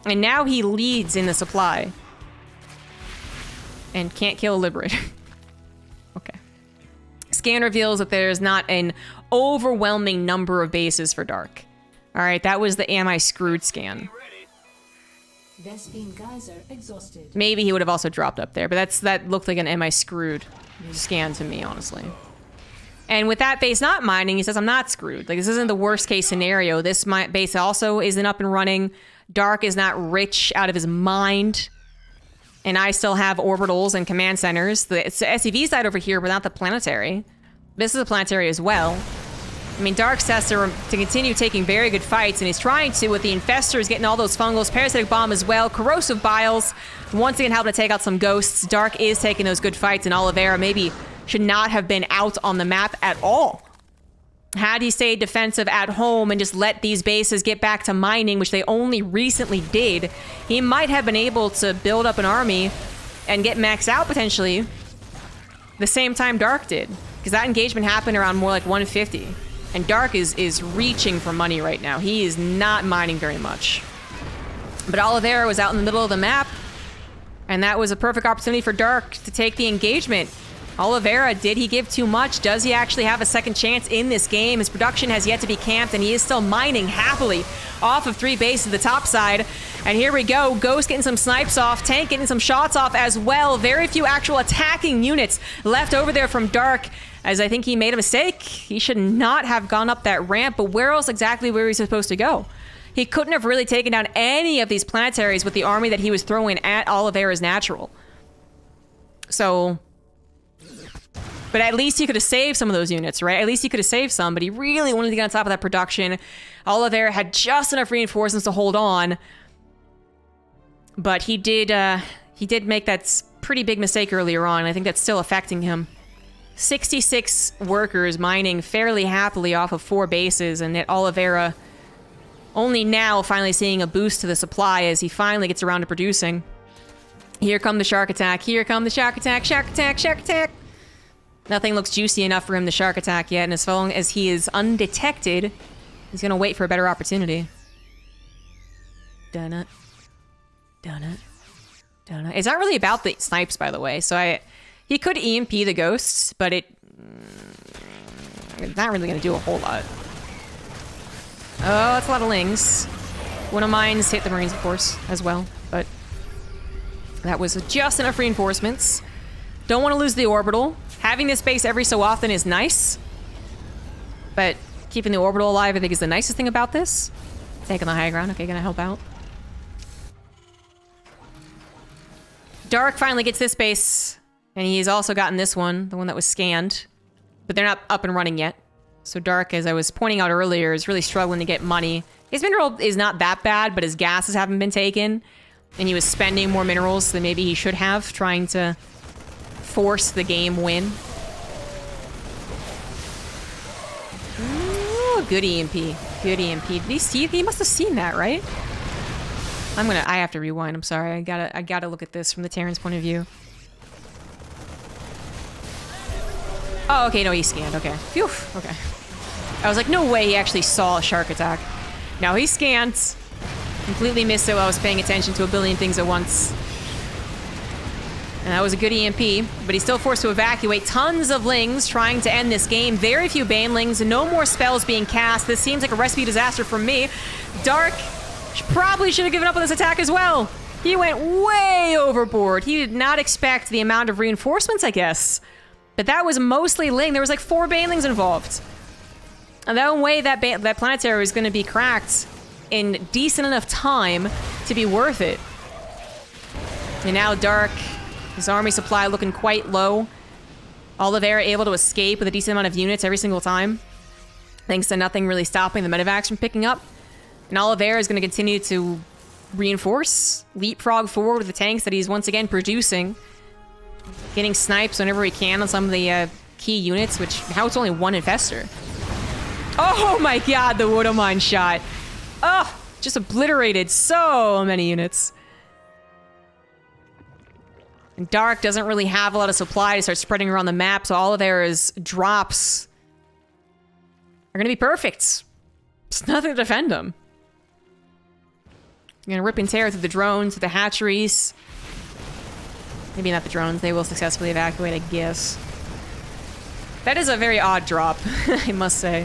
And now he leads in the supply. And can't kill a Liberator. Okay. scan reveals that there's not an overwhelming number of bases for Dark. All right, that was the Am I Screwed scan. Vespine geyser exhausted. Maybe he would have also dropped up there, but that looked like an Am I Screwed scan to me, honestly. And with that base not mining, he says, I'm not screwed. Like, this isn't the worst case scenario. This base also isn't up and running. Dark is not rich out of his mind. And I still have orbitals and command centers. It's the SCV side over here, but not the planetary. This is a planetary as well. I mean, Dark has to continue taking very good fights, and he's trying to with the Infestors, getting all those fungals, Parasitic Bomb as well, Corrosive Biles, once again helping to take out some ghosts. Dark is taking those good fights, and Oliveira maybe should not have been out on the map at all. Had he stayed defensive at home and just let these bases get back to mining, which they only recently did, he might have been able to build up an army and get maxed out potentially the same time Dark did. Because that engagement happened around more like 150. And Dark is reaching for money right now. He is not mining very much. But Oliveira was out in the middle of the map, and that was a perfect opportunity for Dark to take the engagement. Oliveira, did he give too much? Does he actually have a second chance in this game? His production has yet to be camped, and he is still mining happily off of 3 bases, the top side. And here we go. Ghost getting some snipes off. Tank getting some shots off as well. Very few actual attacking units left over there from Dark, as I think he made a mistake. He should not have gone up that ramp, but where else exactly were he supposed to go? He couldn't have really taken down any of these planetaries with the army that he was throwing at Oliveira's natural. So... but at least he could have saved some of those units, right? At least he could have saved some, but he really wanted to get on top of that production. Oliveira had just enough reinforcements to hold on. But he did make that pretty big mistake earlier on. I think that's still affecting him. 66 workers mining fairly happily off of 4 bases, and yet Oliveira only now finally seeing a boost to the supply as he finally gets around to producing. Here come the shark attack. Here come the shark attack. Shark attack. Shark attack. Nothing looks juicy enough for him to shark attack yet, and as long as he is undetected, he's gonna wait for a better opportunity. Donut. Donut. Donut. It's not really about the snipes, by the way, so he could EMP the ghosts, but it's not really gonna do a whole lot. Oh, that's a lot of lings. One of mine's hit the Marines, of course, as well, but that was just enough reinforcements. Don't want to lose the orbital. Having this base every so often is nice, but keeping the orbital alive, I think, is the nicest thing about this. Taking the high ground. Okay, gonna help out. Dark finally gets this base, and he's also gotten this one, the one that was scanned, but they're not up and running yet. So Dark, as I was pointing out earlier, is really struggling to get money. His mineral is not that bad, but his gases haven't been taken, and he was spending more minerals than maybe he should have, trying to force the game win. Ooh, good EMP. Good EMP. Did he see? He must have seen that, right? I have to rewind. I'm sorry. I gotta look at this from the Terran's point of view. Oh, okay. No, he scanned. Okay. Phew. Okay. I was like, no way he actually saw a shark attack. No, he scanned. Completely missed it while I was paying attention to a billion things at once. And that was a good EMP, but he's still forced to evacuate. Tons of Lings trying to end this game. Very few Banelings. No more spells being cast. This seems like a recipe disaster for me. Dark probably should have given up on this attack as well. He went way overboard. He did not expect the amount of reinforcements, I guess. But that was mostly Ling. There was like 4 Banelings involved. And that way that planetary was going to be cracked in decent enough time to be worth it. And now Dark... his army supply looking quite low. Oliveira able to escape with a decent amount of units every single time, thanks to nothing really stopping the medevacs from picking up. And Oliveira is going to continue to reinforce, leapfrog forward with the tanks that he's once again producing. Getting snipes whenever he can on some of the key units, which now it's only 1 infestor. Oh my god, the Wood of Mine shot. Oh, just obliterated so many units. And Dark doesn't really have a lot of supply to start spreading around the map, so Oliveira's drops are going to be perfect. There's nothing to defend him. You're going to rip and tear through the drones, through the hatcheries. Maybe not the drones. They will successfully evacuate, I guess. That is a very odd drop, I must say.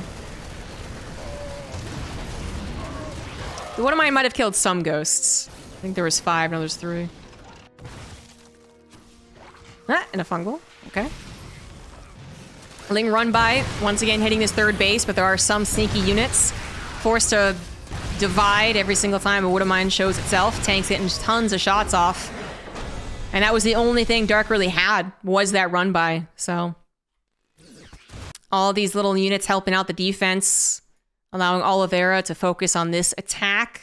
One of mine might have killed some ghosts. I think there was 5, now there's 3. Ah, and a fungal. Okay. Ling run by, once again hitting this third base, but there are some sneaky units forced to divide every single time a Wood of Mine shows itself. Tank's getting tons of shots off. And that was the only thing Dark really had, was that run by. So all these little units helping out the defense, allowing Oliveira to focus on this attack,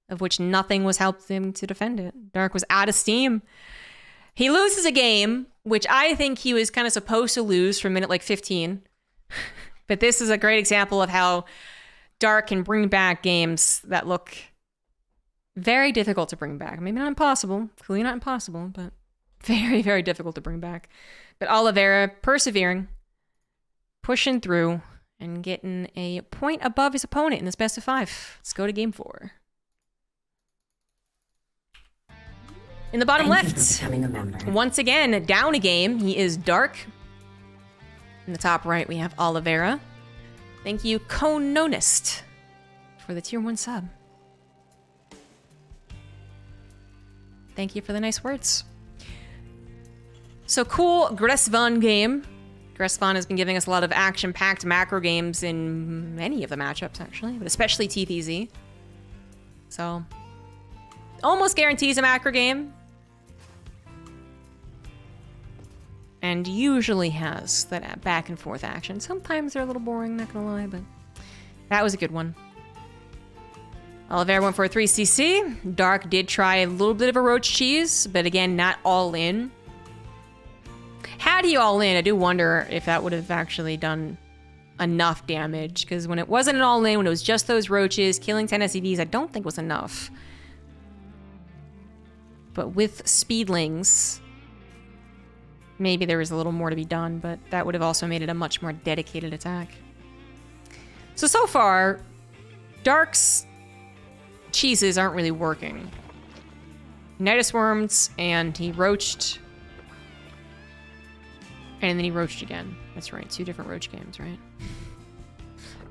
of which nothing was helping him to defend it. Dark was out of steam. He loses a game, which I think he was kind of supposed to lose from minute like 15. But this is a great example of how Dark can bring back games that look very difficult to bring back. Maybe not impossible, clearly not impossible, but very, very difficult to bring back. But Oliveira persevering, pushing through, and getting a point above his opponent in this best of 5. Let's go to game 4. In the bottom left, once again, down a game, he is Dark. In the top right, we have Oliveira. Thank you, Cononist, for the tier 1 sub. Thank you for the nice words. So cool Gressvan game. Gressvan has been giving us a lot of action-packed macro games in many of the matchups, actually, but especially TvZ. So, almost guarantees a macro game. And usually has that back and forth action. Sometimes they're a little boring, not gonna lie, but that was a good one. Oliveira went for a 3cc. Dark did try a little bit of a roach cheese, but again, not all in. Had he all in, I do wonder if that would have actually done enough damage, because when it wasn't an all in, when it was just those roaches, killing 10 SCVs, I don't think was enough. But with speedlings, maybe there was a little more to be done, but that would have also made it a much more dedicated attack. So far, Dark's cheeses aren't really working. Nidus worms, and he roached. And then he roached again. That's right, 2 different roach games, right?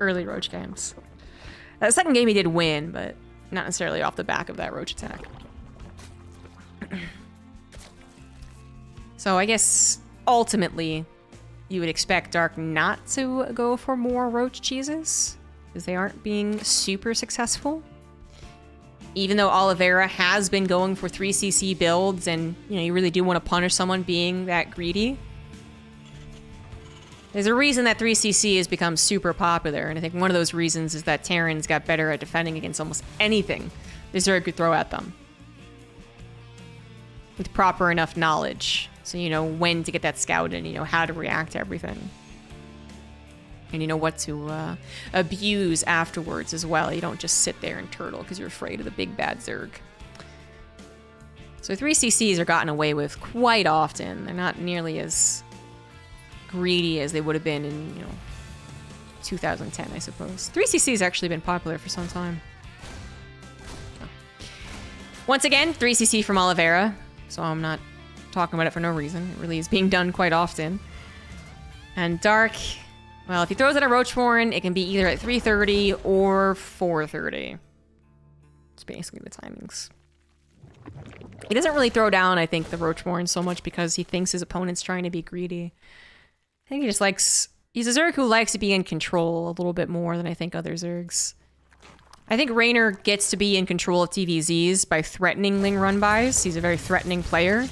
Early roach games. The second game he did win, but not necessarily off the back of that roach attack. So I guess ultimately you would expect Dark not to go for more roach cheeses, because they aren't being super successful. Even though Oliveira has been going for 3cc builds, and you really do want to punish someone being that greedy. There's a reason that 3cc has become super popular, and I think one of those reasons is that Terrans got better at defending against almost anything the Zerg could throw at them, with proper enough knowledge. So you know when to get that scout and you know how to react to everything. And you know what to abuse afterwards as well. You don't just sit there and turtle because you're afraid of the big bad Zerg. So 3CCs are gotten away with quite often. They're not nearly as greedy as they would have been in 2010, I suppose. 3CC has actually been popular for some time. Once again, 3cc from Oliveira. So I'm not talking about it for no reason. It really is being done quite often. And Dark, well, if he throws in a Roachborn, it can be either at 330 or 430. It's basically the timings. He doesn't really throw down, I think, the Roachborn so much because he thinks his opponent's trying to be greedy. I think he just likes... He's a Zerg who likes to be in control a little bit more than I think other Zergs. I think Raynor gets to be in control of TvZs by threatening Ling run-bys. He's a very threatening player.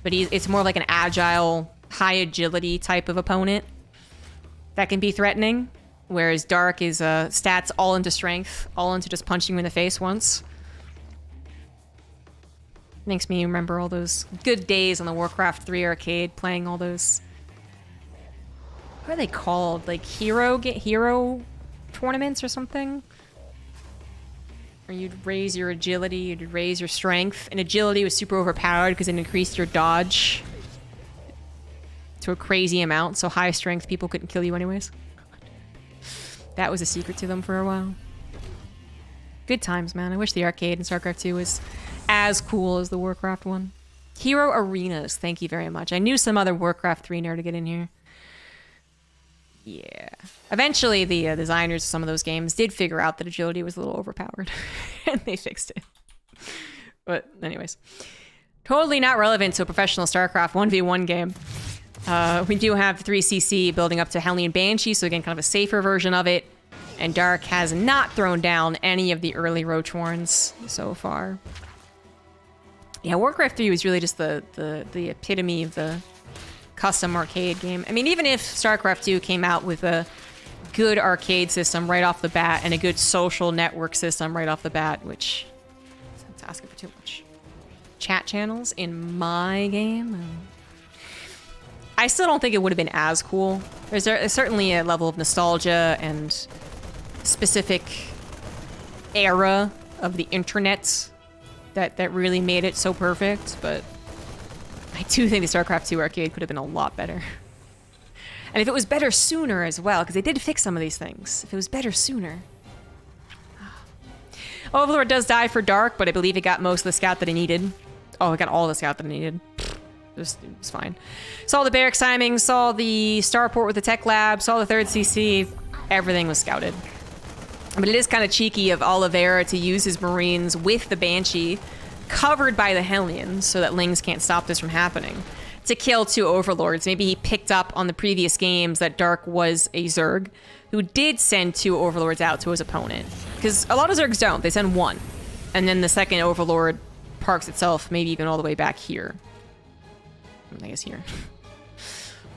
But it's more like an agile, high agility type of opponent that can be threatening. Whereas Dark is stats all into strength, all into just punching you in the face once. Makes me remember all those good days on the Warcraft 3 arcade, playing all those... What are they called? Like hero tournaments or something? Or you'd raise your agility, you'd raise your strength. And agility was super overpowered because it increased your dodge to a crazy amount. So high strength people couldn't kill you anyways. That was a secret to them for a while. Good times, man. I wish the arcade in StarCraft 2 was as cool as the Warcraft one. Hero Arenas, thank you very much. I knew some other Warcraft 3 nerd to get in here. Yeah. Eventually, the designers of some of those games did figure out that agility was a little overpowered, and they fixed it. But anyways, totally not relevant to a professional StarCraft 1v1 game. We do have 3cc building up to Hellion Banshee, so again, kind of a safer version of it. And Dark has not thrown down any of the early Roach Warrens so far. Yeah, Warcraft 3 was really just the epitome of the custom arcade game. I mean, even if StarCraft 2 came out with a good arcade system right off the bat and a good social network system right off the bat, which that's asking for too much. Chat channels in my game? I still don't think it would have been as cool. There's certainly a level of nostalgia and specific era of the internet that really made it so perfect, but I do think the StarCraft 2 arcade could have been a lot better. And if it was better sooner as well, because they did fix some of these things. If it was better sooner. Overlord does die for Dark, but I believe it got most of the scout that it needed. Oh, it got all the scout that it needed. It was fine. Saw the barracks timing, saw the starport with the tech lab, saw the 3rd CC. Everything was scouted. But it is kind of cheeky of Oliveira to use his Marines with the Banshee covered by the Hellions so that Lings can't stop this from happening. To kill 2 Overlords. Maybe he picked up on the previous games that Dark was a Zerg who did send 2 Overlords out to his opponent. Because a lot of Zergs don't. They send 1. And then the second Overlord parks itself maybe even all the way back here. I guess here.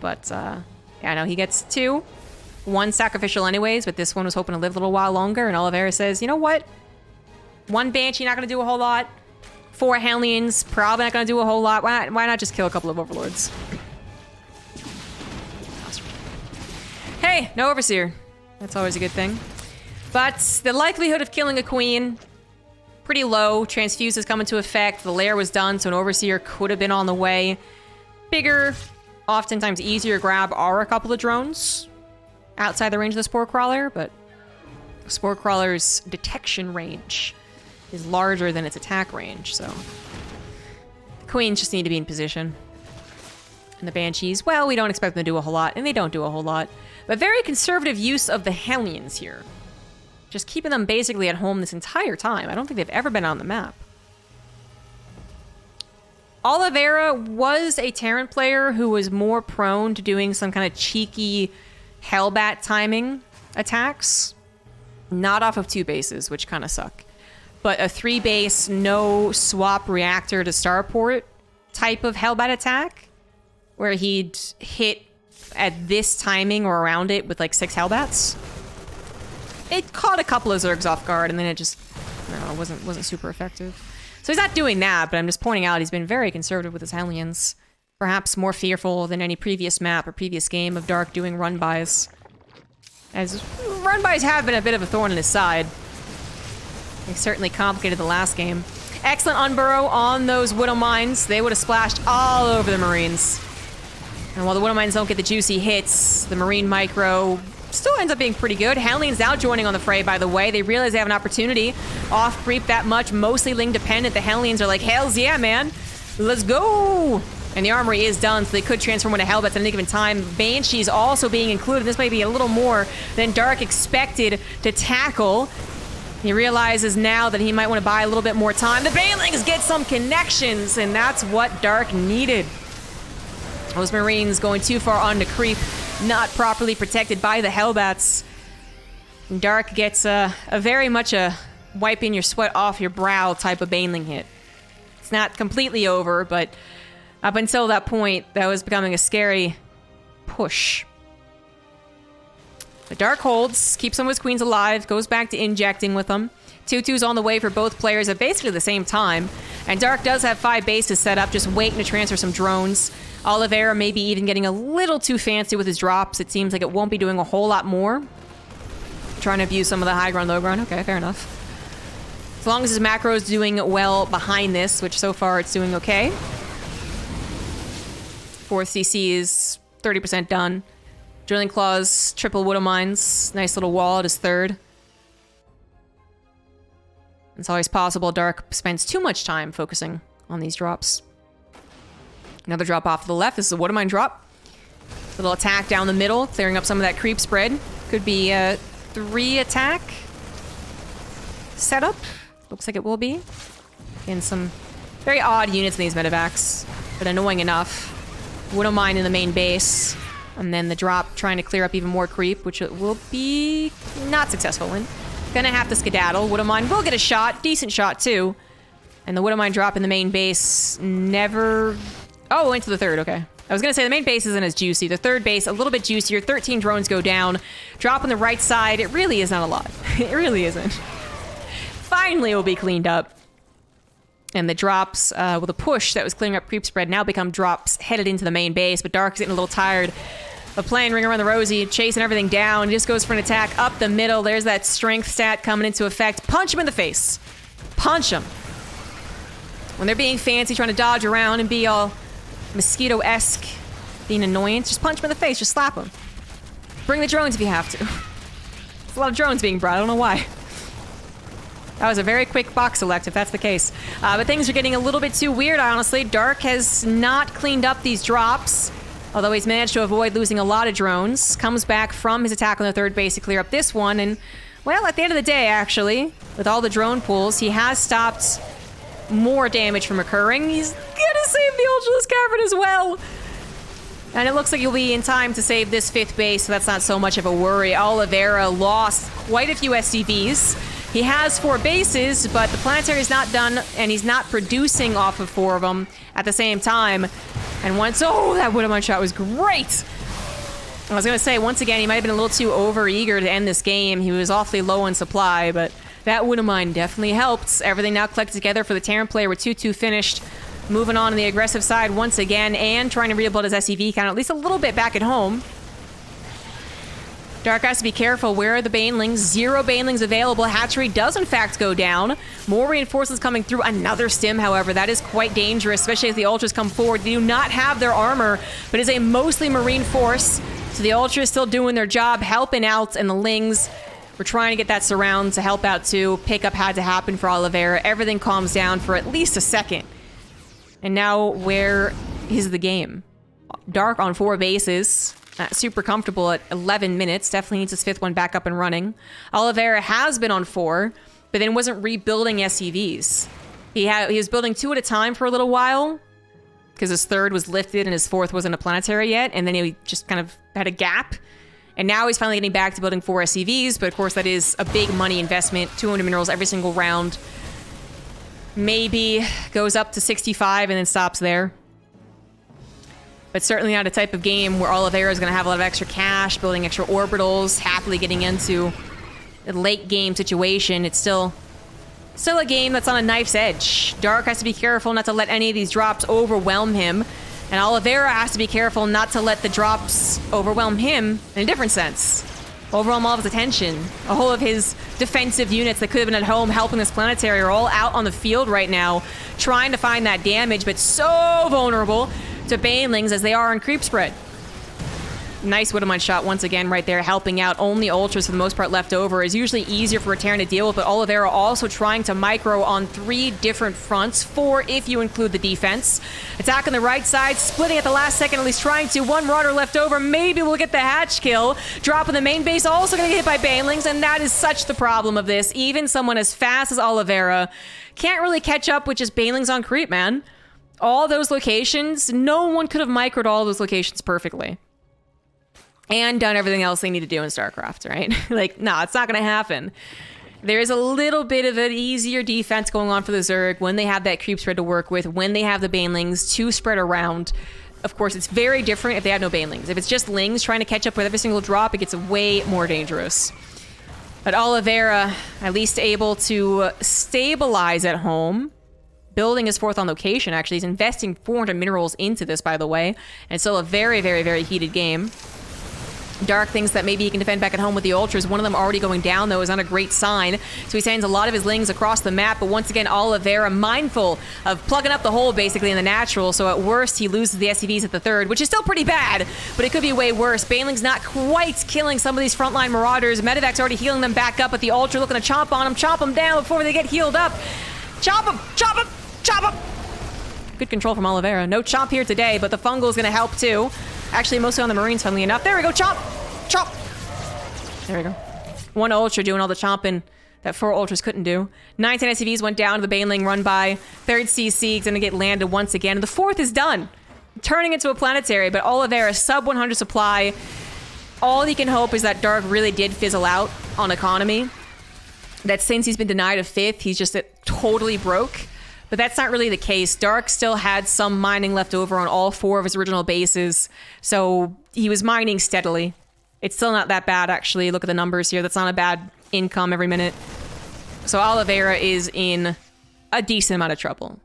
But, yeah, no, he gets 2. 1 sacrificial anyways, but this one was hoping to live a little while longer, and Oliveira says, you know what? 1 Banshee, not going to do a whole lot. 4 Hellions, probably not going to do a whole lot. Why not just kill a couple of Overlords? Hey, no Overseer. That's always a good thing. But the likelihood of killing a Queen, pretty low. Transfuse has come into effect. The lair was done, so an Overseer could have been on the way. Bigger, oftentimes easier grab are a couple of drones outside the range of the Spore Crawler, but Spore Crawler's detection range is larger than its attack range, so the Queens just need to be in position. And the Banshees, well, we don't expect them to do a whole lot, and they don't do a whole lot. But very conservative use of the Hellions here. Just keeping them basically at home this entire time. I don't think they've ever been on the map. Oliveira was a Terran player who was more prone to doing some kind of cheeky Hellbat timing attacks. Not off of 2 bases, which kind of suck. But a 3 base, no swap reactor to starport type of Hellbat attack, where he'd hit at this timing or around it with like 6 Hellbats. It caught a couple of Zergs off guard, and then it just, no, wasn't super effective. So he's not doing that, but I'm just pointing out he's been very conservative with his Hellions. Perhaps more fearful than any previous map or previous game of Dark doing run-bys. As run-bys have been a bit of a thorn in his side. They certainly complicated the last game. Excellent unburrow on those Widow Mines. They would have splashed all over the Marines. And while the Widow Mines don't get the juicy hits, the Marine Micro still ends up being pretty good. Hellions now joining on the fray, by the way. They realize they have an opportunity. Off creep that much, mostly Ling dependent. The Hellions are like, hells yeah, man. Let's go. And the armory is done, so they could transform into Hellbats at any given time. Banshees also being included. This might be a little more than Dark expected to tackle. He realizes now that he might want to buy a little bit more time. The Banelings get some connections, and that's what Dark needed. Those Marines going too far on to creep, not properly protected by the Hellbats. And Dark gets a very much a wiping your sweat off your brow type of Baneling hit. It's not completely over, but up until that point, that was becoming a scary push. But Dark holds, keeps some of his queens alive, goes back to injecting with them. 2-2's on the way for both players at basically the same time. And Dark does have 5 bases set up, just waiting to transfer some drones. Oliveira maybe even getting a little too fancy with his drops. It seems like it won't be doing a whole lot more. Trying to abuse some of the high ground, low ground. Okay, fair enough. As long as his macro is doing well behind this, which so far it's doing okay. 4th CC is 30% done. Drilling Claws, triple Widow Mines. Nice little wall at his 3rd. It's always possible Dark spends too much time focusing on these drops. Another drop off to the left. This is a Widow Mine drop. Little attack down the middle, clearing up some of that creep spread. Could be a 3 attack setup. Looks like it will be. And some very odd units in these medevacs, but annoying enough. Wouldn't mind in the main base. And then the drop trying to clear up even more creep, which it will be not successful in. Gonna have to skedaddle. Wouldn't mind. We'll get a shot. Decent shot, too. And the wouldn't mind drop in the main base never... Oh, went to the third. Okay. I was gonna say the main base isn't as juicy. The third base, a little bit juicier. 13 drones go down. Drop on the right side. It really is not a lot. It really isn't. Finally, it will be cleaned up. And the drops, with a push that was clearing up creep spread, now become drops headed into the main base. But Dark's getting a little tired of playing Ring Around the Rosie, chasing everything down. He just goes for an attack up the middle. There's that strength stat coming into effect. Punch him in the face. Punch him. When they're being fancy, trying to dodge around and be all mosquito-esque, being annoying, just punch him in the face. Just slap him. Bring the drones if you have to. There's a lot of drones being brought. I don't know why. That was a very quick box select, if that's the case. But things are getting a little bit too weird, honestly. Dark has not cleaned up these drops, although he's managed to avoid losing a lot of drones. Comes back from his attack on the third base to clear up this one. And, well, at the end of the day, actually, with all the drone pulls, he has stopped more damage from occurring. He's gonna save the Ultralisk Cavern as well. And it looks like he'll be in time to save this 5th base, so that's not so much of a worry. Oliveira lost quite a few SCVs. He has 4 bases, but the planetary is not done, and he's not producing off of 4 of them at the same time. And once, oh, that Widowmine shot was great! I was gonna say, once again, he might have been a little too over-eager to end this game. He was awfully low on supply, but that Widowmine definitely helped. Everything now collected together for the Terran player with 2-2 finished. Moving on the aggressive side once again, and trying to rebuild his SCV count at least a little bit back at home. Dark has to be careful. Where are the Banelings? 0 Banelings available. Hatchery does, in fact, go down. More reinforcements coming through. Another stim, however. That is quite dangerous, especially as the Ultras come forward. They do not have their armor, but is a mostly Marine force. So the Ultras still doing their job, helping out, and the Lings were trying to get that surround to help out, too. Pickup had to happen for Oliveira. Everything calms down for at least a second. And now, where is the game? Dark on 4 bases. Super comfortable at 11 minutes. Definitely needs his 5th one back up and running. Oliveira has been on 4, but then wasn't rebuilding SCVs. He was building 2 at a time for a little while, because his 3rd was lifted and his 4th wasn't a planetary yet, and then he just kind of had a gap. And now he's finally getting back to building 4 SCVs, but of course that is a big money investment. 200 minerals every single round. Maybe goes up to 65 and then stops there. But certainly not a type of game where Oliveira is going to have a lot of extra cash, building extra orbitals, happily getting into a late game situation. It's still a game that's on a knife's edge. Dark has to be careful not to let any of these drops overwhelm him. And Oliveira has to be careful not to let the drops overwhelm him in a different sense. Overwhelm all of his attention. A whole of his defensive units that could have been at home helping this planetary are all out on the field right now, trying to find that damage, but so vulnerable to Banelings as they are on creep spread. Nice Widowmine shot once again right there, helping out. Only Ultras for the most part left over. Is usually easier for a Terran to deal with, but Oliveira also trying to micro on 3 different fronts, 4 if you include the defense. Attack on the right side, splitting at the last second, at least trying to. 1 Marauder left over, maybe we'll get the hatch kill. Drop in the main base, also gonna get hit by Banelings, and that is such the problem of this. Even someone as fast as Oliveira can't really catch up with just Banelings on creep, man. All those locations, no one could have microed all those locations perfectly. And done everything else they need to do in StarCraft, right? Like, no, it's not going to happen. There is a little bit of an easier defense going on for the Zerg when they have that creep spread to work with, when they have the Banelings to spread around. Of course, it's very different if they have no Banelings. If it's just Lings trying to catch up with every single drop, it gets way more dangerous. But Oliveira, at least able to stabilize at home. Building his 4th on location, actually. He's investing 400 minerals into this, by the way. And still a very, very, very heated game. Dark thinks that maybe he can defend back at home with the Ultras. One of them already going down, though, is not a great sign. So he sends a lot of his Lings across the map. But once again, Oliveira mindful of plugging up the hole, basically, in the natural. So at worst, he loses the SCVs at the 3rd, which is still pretty bad. But it could be way worse. Baneling's not quite killing some of these frontline Marauders. Medevac's already healing them back up, but the Ultra looking to chomp on them, chomp them down before they get healed up. Chop them! Chop them! Chop him! Good control from Oliveira. No chomp here today, but the fungal's gonna help too. Actually, mostly on the Marines, funnily enough. There we go, chomp! Chomp! There we go. One Ultra doing all the chomping that 4 Ultras couldn't do. 19 SCVs went down to the Baneling run by. 3rd CC gonna get landed once again. And the 4th is done. Turning into a planetary, but Oliveira, sub 100 supply. All he can hope is that Dark really did fizzle out on economy. That since he's been denied a 5th, he's just totally broke. But that's not really the case. Dark still had some mining left over on all 4 of his original bases. So he was mining steadily. It's still not that bad, actually. Look at the numbers here. That's not a bad income every minute. So Oliveira is in a decent amount of trouble.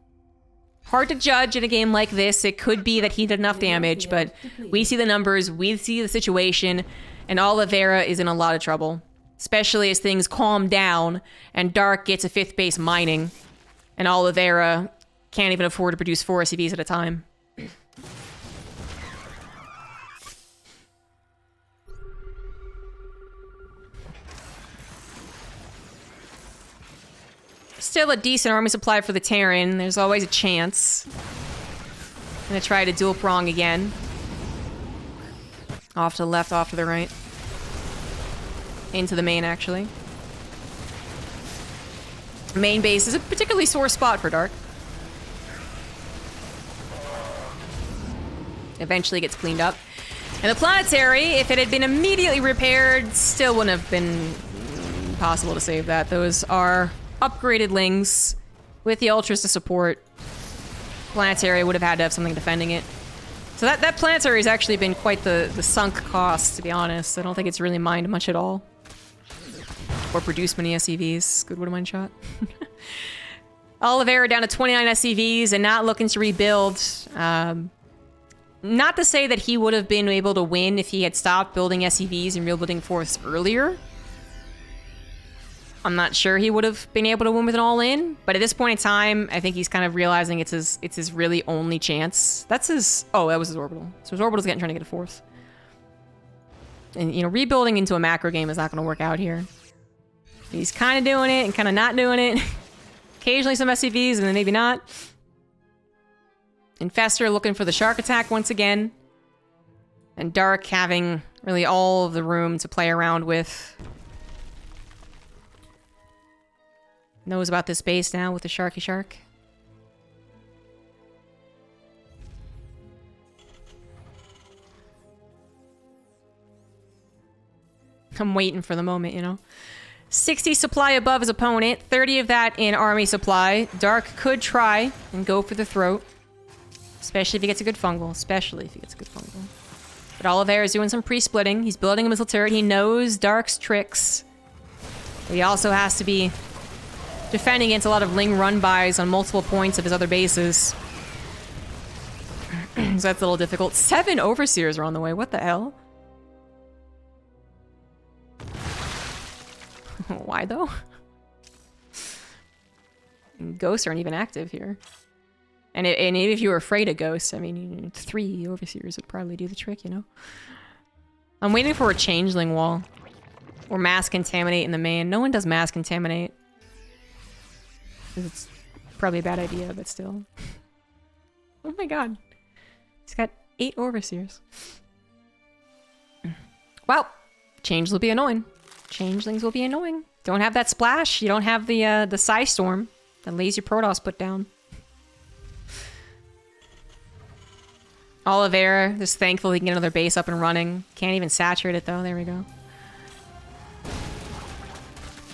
Hard to judge in a game like this. It could be that he did enough damage, but we see the numbers, we see the situation, and Oliveira is in a lot of trouble. Especially as things calm down and Dark gets a 5th base mining, and Oliveira can't even afford to produce 4 SCVs at a time. Still a decent army supply for the Terran. There's always a chance. I'm gonna try to dual prong again. Off to the left, off to the right. Into the main, actually. Main base is a particularly sore spot for Dark. Eventually gets cleaned up. And the planetary, if it had been immediately repaired, still wouldn't have been possible to save that. Those are upgraded Lings with the Ultras to support. Planetary would have had to have something defending it. So that planetary has actually been quite the sunk cost, to be honest. I don't think it's really mined much at all. Or produced many SCVs. Good Woodmine shot. Oliveira down to 29 SCVs and not looking to rebuild. Not to say that he would have been able to win if he had stopped building SCVs and rebuilding force earlier. I'm not sure he would have been able to win with an all-in, but at this point in time, I think he's kind of realizing it's his really only chance. That's his... Oh, that was his orbital. So his orbital's trying to get a 4th. And, you know, rebuilding into a macro game is not going to work out here. He's kind of doing it and kind of not doing it. Occasionally some SCVs and then maybe not. Infestor looking for the shark attack once again. And Dark having really all of the room to play around with. Knows about this base now with the Sharky Shark. I'm waiting for the moment, you know. 60 supply above his opponent, 30 of that in army supply. Dark could try and go for the throat. Especially if he gets a good fungal. Especially if he gets a good fungal. But Oliveira is doing some pre-splitting. He's building a missile turret. He knows Dark's tricks. But he also has to be defending against a lot of Ling run-bys on multiple points of his other bases. So that's a little difficult. 7 Overseers are on the way. What the hell? Why, though? Ghosts aren't even active here. And if you were afraid of ghosts, I mean, 3 Overseers would probably do the trick, you know? I'm waiting for a Changeling wall. Or Mass Contaminate in the main. No one does Mass Contaminate. It's probably a bad idea, but still. Oh my god. He's got 8 Overseers. Well, Changelings will be annoying. Changelings will be annoying. Don't have that splash. You don't have the Psy Storm that Lazy Protoss put down. Oliveira, just thankful he can get another base up and running. Can't even saturate it though. There we go.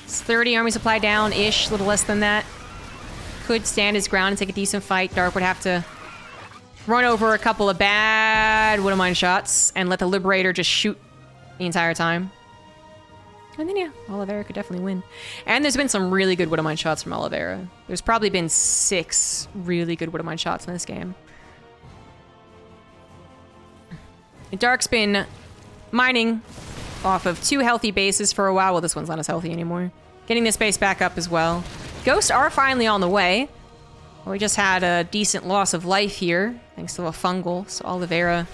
It's 30 army supply down-ish, a little less than that. Could stand his ground and take a decent fight. Dark would have to run over a couple of bad Widowmine shots and let the Liberator just shoot the entire time. And then, yeah, Oliveira could definitely win. And there's been some really good Widowmine shots from Oliveira. There's probably been 6 really good Widowmine shots in this game. And Dark's been mining off of 2 healthy bases for a while. Well, this one's not as healthy anymore. Getting this base back up as well. Ghosts are finally on the way. We just had a decent loss of life here, thanks to a fungal. So Oliveira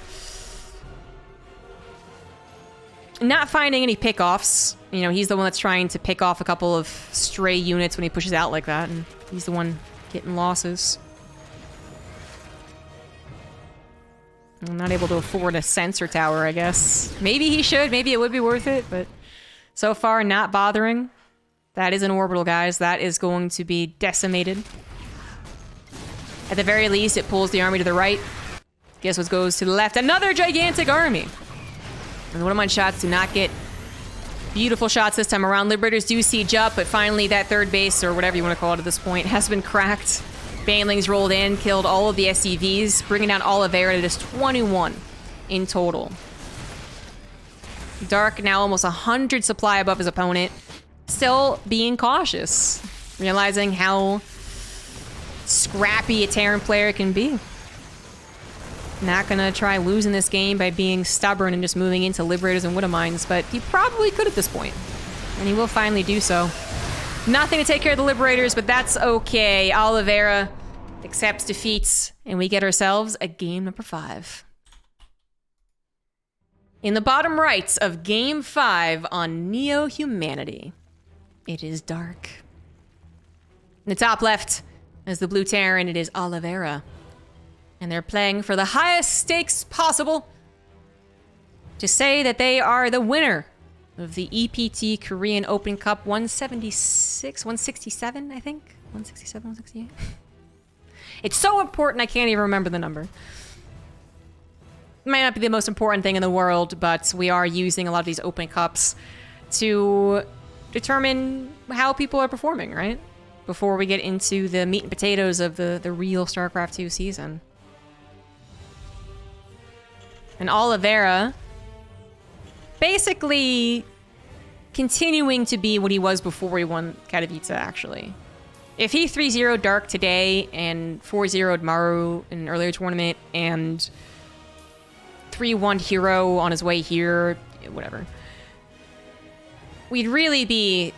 not finding any pickoffs. You know, he's the one that's trying to pick off a couple of stray units when he pushes out like that, and he's the one getting losses. I'm not able to afford a sensor tower, I guess. Maybe he should. Maybe it would be worth it, but so far, not bothering. That is an orbital, guys. That is going to be decimated. At the very least, it pulls the army to the right. Guess what goes to the left? Another gigantic army. And the one-on-one shots do not get beautiful shots this time around. Liberators do siege up, but finally that third base, or whatever you want to call it at this point, has been cracked. Banelings rolled in, killed all of the SCVs, bringing down Oliveira to just 21 in total. Dark now almost 100 supply above his opponent. Still being cautious, realizing how scrappy a Terran player can be. Not gonna try losing this game by being stubborn and just moving into Liberators and Widowmines, but he probably could at this point. And he will finally do so. Nothing to take care of the Liberators, but that's okay. Oliveira accepts defeats, and we get ourselves a game number 5. In the bottom right of Game 5 on Neo-Humanity, it is Dark. In the top left is the blue Terran, it is Oliveira. And they're playing for the highest stakes possible to say that they are the winner of the EPT Korean Open Cup 176, 167, I think? 167, 168? It's so important I can't even remember the number. It might not be the most important thing in the world, but we are using a lot of these Open Cups to determine how people are performing, right? Before we get into the meat and potatoes of the real StarCraft 2 season. And Oliveira basically continuing to be what he was before he won Katowice, actually. If he 3-0'd Dark today and 4-0'd Maru in an earlier tournament and 3-1 Hero on his way here, whatever, we'd really be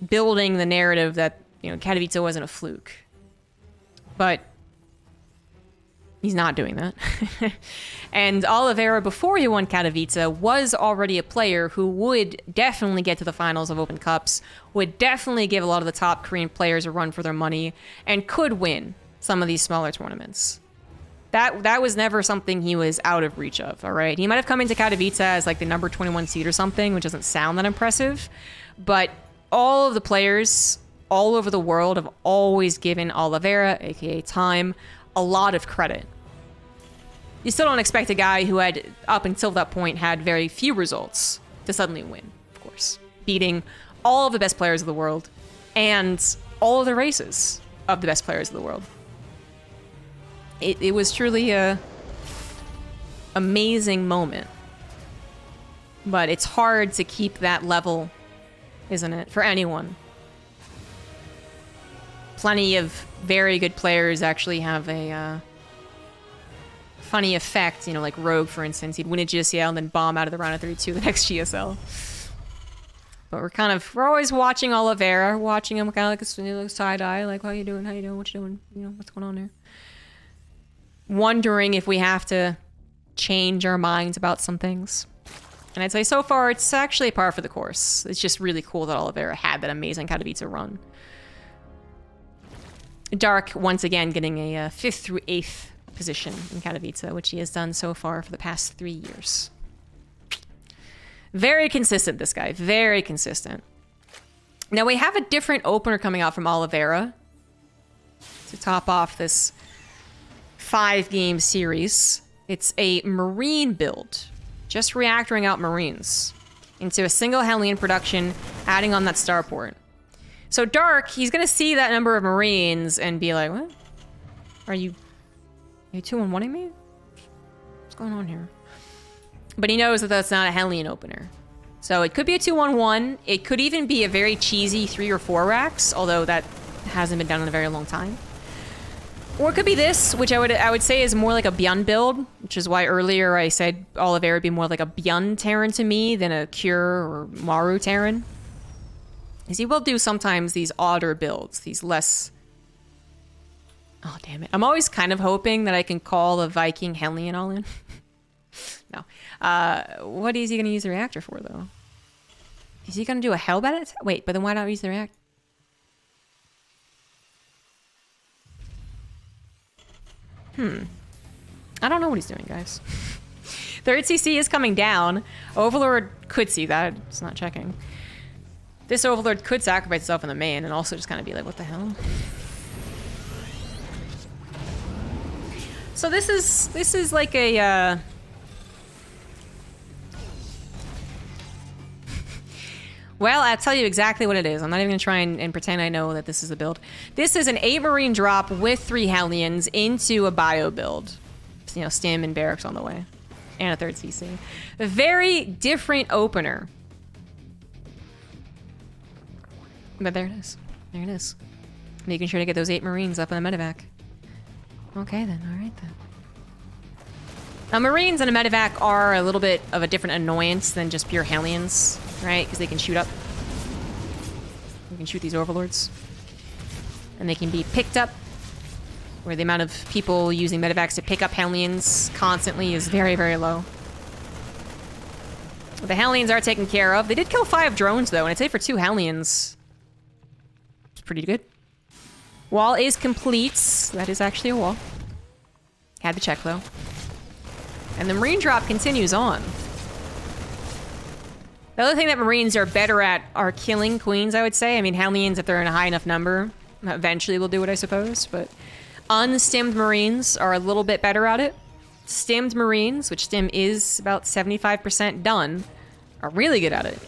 building the narrative that, you know, Katowice wasn't a fluke. But he's not doing that. And Oliveira, before he won Katowice, was already a player who would definitely get to the finals of Open Cups, would definitely give a lot of the top Korean players a run for their money, and could win some of these smaller tournaments. That was never something he was out of reach of, all right? He might have come into Katowice as like the number 21 seed or something, which doesn't sound that impressive, but all of the players all over the world have always given Oliveira, aka Time, a lot of credit. You still don't expect a guy who had, up until that point, had very few results to suddenly win, of course. Beating all of the best players of the world and all of the races of the best players of the world. It was truly a amazing moment. But it's hard to keep that level, isn't it, for anyone? Plenty of very good players actually have a funny effect, you know, like Rogue, for instance. He'd win a GSL and then bomb out of the round of 32 the next GSL. But we're always watching Oliveira, watching him kind of like a side-eye, like, how you doing, what you doing, you know, what's going on there? Wondering if we have to change our minds about some things. And I'd say so far, it's actually par for the course. It's just really cool that Oliveira had that amazing Katowice run. Dark, once again, getting a 5th through 8th position in Katowice, which he has done so far for the past 3 years. Very consistent, this guy. Very consistent. Now, we have a different opener coming out from Oliveira to top off this 5-game series. It's a Marine build. Just reactoring out Marines into a single Hellion production, adding on that starport. So Dark, he's going to see that number of Marines and be like, what? Are you 2-1-1ing me? What's going on here? But he knows that that's not a Hellion opener. So it could be a 2-1-1. It could even be a very cheesy 3 or 4 racks, although that hasn't been done in a very long time. Or it could be this, which I would say is more like a Byun build, which is why earlier I said Oliveira would be more like a Byun Terran to me than a Cure or Maru Terran. Because he will do sometimes these odder builds, these less... Oh, damn it. I'm always kind of hoping that I can call a Viking Hellion all in. No. What is he going to use the reactor for, though? Is he going to do a Hellbat? Wait, but then why not use the reactor? I don't know what he's doing, guys. Third CC is coming down. Overlord could see that. It's not checking. This Overlord could sacrifice itself in the main and also just kind of be like, what the hell? So this is like a well, I'll tell you exactly what it is. I'm not even gonna try and pretend I know that this is the build. This is an 8 Marine drop with 3 Hellions into a bio build. You know, Stim and Barracks on the way. And a third CC. A very different opener. But there it is. There it is. Making sure to get those 8 Marines up in the medevac. Okay then, alright then. Now Marines and a medevac are a little bit of a different annoyance than just pure Hellions, right? Because they can shoot up. You can shoot these Overlords. And they can be picked up, where the amount of people using medevacs to pick up Hellions constantly is very, very low. The Hellions are taken care of. They did kill 5 drones though, and I'd say for 2 Hellions, it's pretty good. Wall is complete. That is actually a wall. Had to check though. And the Marine drop continues on. The other thing that Marines are better at are killing Queens, I would say. I mean, Hellions, if they're in a high enough number, eventually will do it, I suppose. But unstimmed Marines are a little bit better at it. Stimmed Marines, which stim is about 75% done, are really good at it.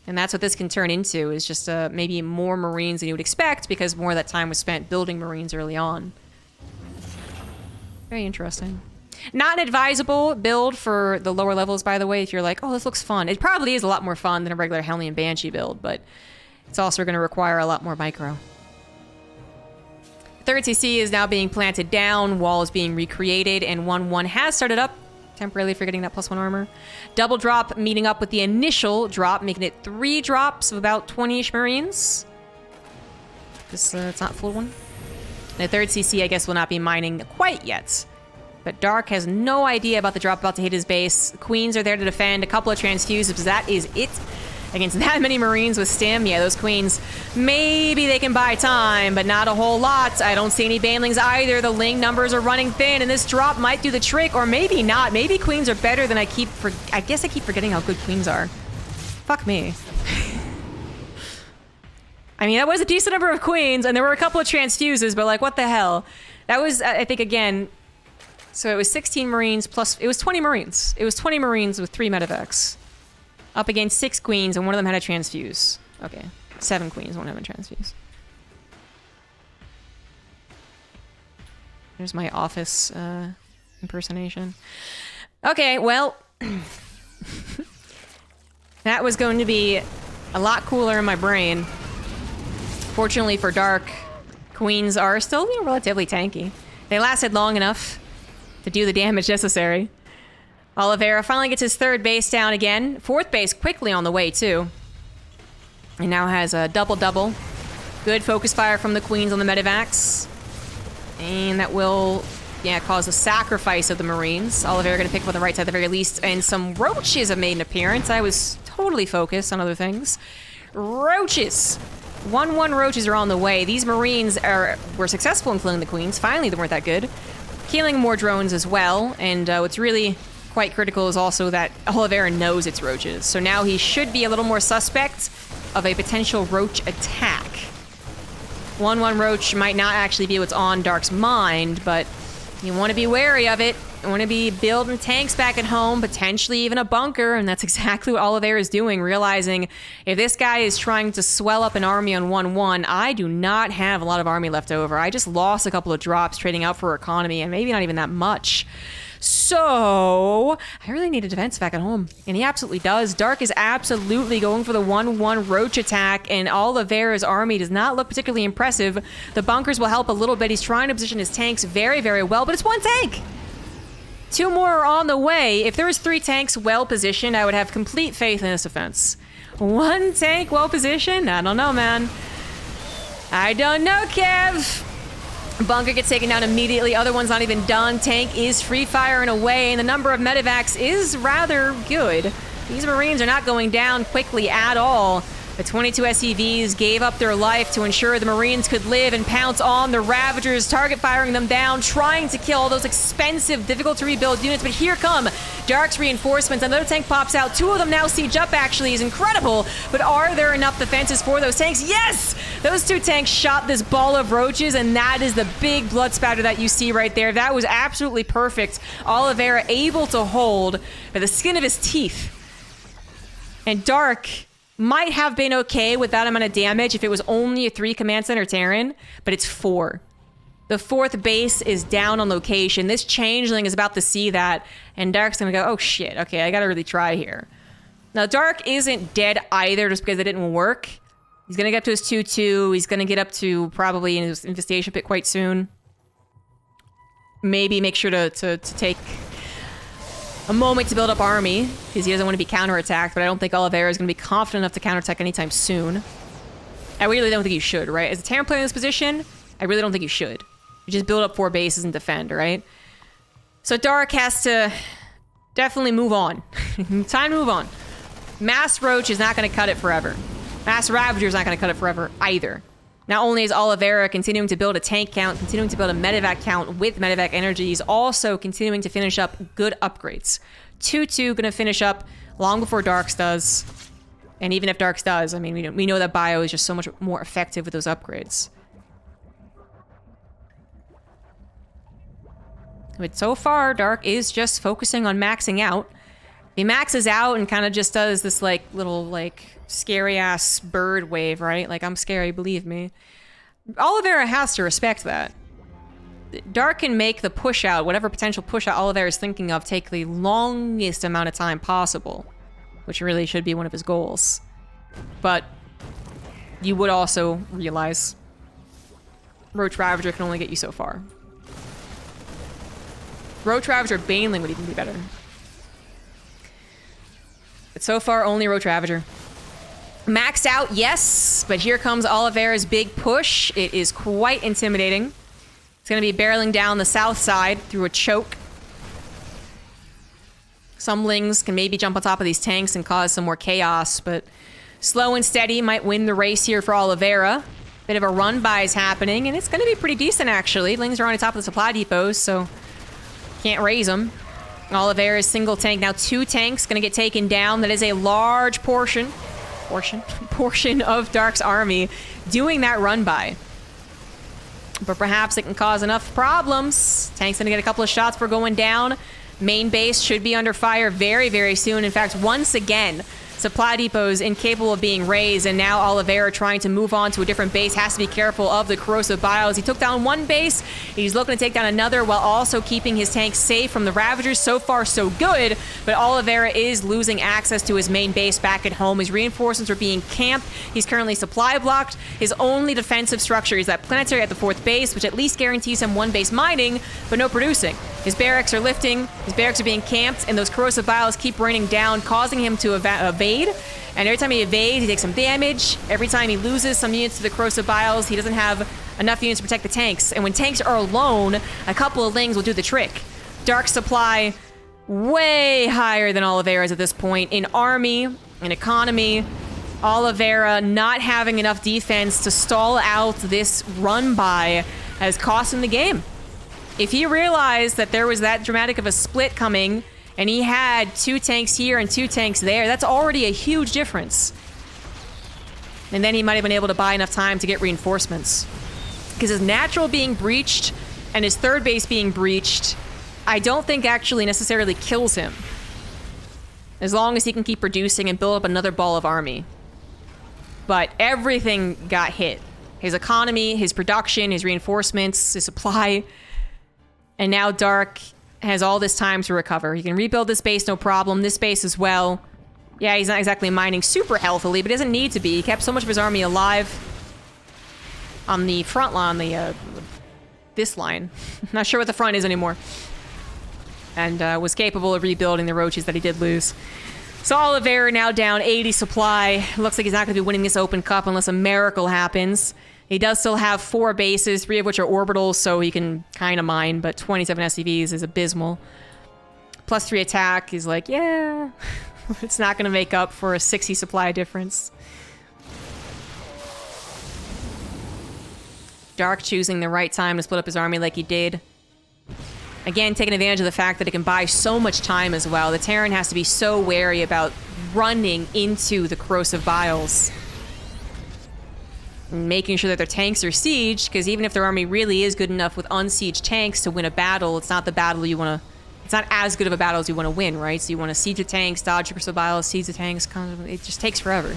And that's what this can turn into, is just maybe more Marines than you would expect, because more of that time was spent building Marines early on. Very interesting. Not an advisable build for the lower levels, by the way, if you're like, oh, this looks fun. It probably is a lot more fun than a regular Hellion Banshee build, but it's also going to require a lot more micro. Third CC is now being planted down, wall is being recreated, and 1-1 has started up, temporarily forgetting that +1 armor. Double drop meeting up with the initial drop, making it 3 drops of about 20-ish Marines. This, it's not full one. The third CC, I guess, will not be mining quite yet. But Dark has no idea about the drop about to hit his base. Queens are there to defend. A couple of transfuses. That is it. Against that many Marines with Stim, yeah, those Queens, maybe they can buy time, but not a whole lot. I don't see any Banelings either. The Ling numbers are running thin, and this drop might do the trick, or maybe not. Maybe Queens are better than I guess I keep forgetting how good Queens are. Fuck me. I mean, that was a decent number of Queens, and there were a couple of transfuses, but like, what the hell? That was, I think, again, so it was 16 Marines plus, it was 20 Marines. It was 20 Marines with 3 medevacs. Up against 6 Queens, and one of them had a transfuse. Okay, 7 Queens, one of them had a transfuse. There's my office impersonation. Okay, well, that was going to be a lot cooler in my brain. Fortunately for Dark, Queens are still relatively tanky. They lasted long enough to do the damage necessary. Oliveira finally gets his 3rd base down again. 4th base quickly on the way, too. And now has a double-double. Good focus fire from the Queens on the medevacs. And that will, yeah, cause a sacrifice of the Marines. Oliveira going to pick up on the right side at the very least. And some roaches have made an appearance. I was totally focused on other things. Roaches! 1-1 roaches are on the way. These Marines were successful in killing the Queens. Finally, they weren't that good. Killing more drones as well. And what's really quite critical is also that Oliveira knows it's roaches. So now he should be a little more suspect of a potential roach attack. 1-1 roach might not actually be what's on Dark's mind, but you want to be wary of it. You want to be building tanks back at home, potentially even a bunker, and that's exactly what Oliveira is doing, realizing if this guy is trying to swell up an army on 1-1, I do not have a lot of army left over. I just lost a couple of drops trading out for economy, and maybe not even that much. So, I really need a defense back at home. And he absolutely does. Dark is absolutely going for the 1-1 roach attack, and Oliveira's army does not look particularly impressive. The bunkers will help a little bit. He's trying to position his tanks very, very well, but it's 1 tank! 2 more are on the way. If there was 3 tanks well positioned, I would have complete faith in this defense. 1 tank well positioned? I don't know, man. I don't know, Kev. Bunker gets taken down immediately. Other one's not even done. Tank is free firing away, and the number of medevacs is rather good. These Marines are not going down quickly at all. The 22 SCVs gave up their life to ensure the Marines could live and pounce on the Ravagers, target firing them down, trying to kill all those expensive, difficult to rebuild units. But here come Dark's reinforcements. Another tank pops out. 2 of them now siege up, actually, is incredible. But are there enough defenses for those tanks? Yes! Those 2 tanks shot this ball of roaches, and that is the big blood spatter that you see right there. That was absolutely perfect. Oliveira able to hold by the skin of his teeth. And Dark might have been okay with that amount of damage if it was only a 3 command center Terran, but it's 4. The 4th base is down on location. This changeling is about to see that, and Dark's gonna go, oh shit, okay, I gotta really try here. Now, Dark isn't dead either just because it didn't work. He's gonna get up to his 2-2. He's gonna get up to probably in his infestation pit quite soon. Maybe make sure to take a moment to build up army, because he doesn't want to be counterattacked, but I don't think Oliveira is going to be confident enough to counterattack anytime soon. I really don't think you should, right? As a Terran player in this position, I really don't think you should. You just build up 4 bases and defend, right? So Dark has to definitely move on. Time to move on. Mass Roach is not going to cut it forever. Mass Ravager is not going to cut it forever either. Not only is Oliveira continuing to build a tank count, continuing to build a medevac count with medevac energy, he's also continuing to finish up good upgrades. 2-2 gonna finish up long before Darks does. And even if Darks does, I mean, we know that Bio is just so much more effective with those upgrades. But so far, Dark is just focusing on maxing out. He maxes out and kind of just does this like little like scary ass bird wave, right? Like, I'm scary, believe me. Oliveira has to respect that. Dark can make the push out, whatever potential push out Oliveira is thinking of, take the longest amount of time possible, which really should be one of his goals. But you would also realize Roach Ravager can only get you so far. Roach Ravager Baneling would even be better. But so far, only Roach Ravager. Maxed out, yes, but here comes Oliveira's big push. It is quite intimidating. It's going to be barreling down the south side through a choke. Some Lings can maybe jump on top of these tanks and cause some more chaos, but slow and steady might win the race here for Oliveira. Bit of a run-by is happening, and it's going to be pretty decent, actually. Lings are on the top of the supply depots, so can't raise them. Oliveira's single tank, now 2 tanks, going to get taken down. That is a large portion of Dark's army doing that run-by. But perhaps it can cause enough problems. Tank's gonna get a couple of shots for going down. Main base should be under fire very, very soon. In fact, once again, supply depots incapable of being raised, and now Oliveira trying to move on to a different base. Has to be careful of the corrosive bios. He took down 1 base. He's looking to take down another while also keeping his tanks safe from the Ravagers. So far, so good, but Oliveira is losing access to his main base back at home. His reinforcements are being camped. He's currently supply blocked. His only defensive structure is that planetary at the 4th base, which at least guarantees him 1 base mining, but no producing. His barracks are lifting. His barracks are being camped, and those corrosive bios keep raining down, causing him to evade. And every time he evades, he takes some damage. Every time he loses some units to the corrosive bios, he doesn't have enough units to protect the tanks. And when tanks are alone, a couple of Lings will do the trick. Dark supply way higher than Oliveira's at this point. In army, in economy, Oliveira not having enough defense to stall out this run-by has cost him the game. If he realized that there was that dramatic of a split coming, and he had 2 tanks here and 2 tanks there, that's already a huge difference. And then he might have been able to buy enough time to get reinforcements. Because his natural being breached and his 3rd base being breached, I don't think actually necessarily kills him. As long as he can keep producing and build up another ball of army. But everything got hit. His economy, his production, his reinforcements, his supply. And now Dark has all this time to recover. He can rebuild this base, no problem. This base as well. Yeah, he's not exactly mining super healthily, but he doesn't need to be. He kept so much of his army alive on the front line, this line. Not sure what the front is anymore. And was capable of rebuilding the roaches that he did lose. So Oliveira now down 80 supply. Looks like he's not going to be winning this Open Cup unless a miracle happens. He does still have 4 bases, 3 of which are orbitals, so he can kind of mine, but 27 SCVs is abysmal. +3 attack is like, yeah, it's not going to make up for a 60 supply difference. Dark choosing the right time to split up his army like he did. Again, taking advantage of the fact that it can buy so much time as well. The Terran has to be so wary about running into the Corrosive Biles. And making sure that their tanks are sieged, because even if their army really is good enough with unsieged tanks to win a battle, it's not the battle you want to... It's not as good of a battle as you want to win, right? So you want to siege the tanks, dodge the Corrosive Biles, siege the tanks. It just takes forever.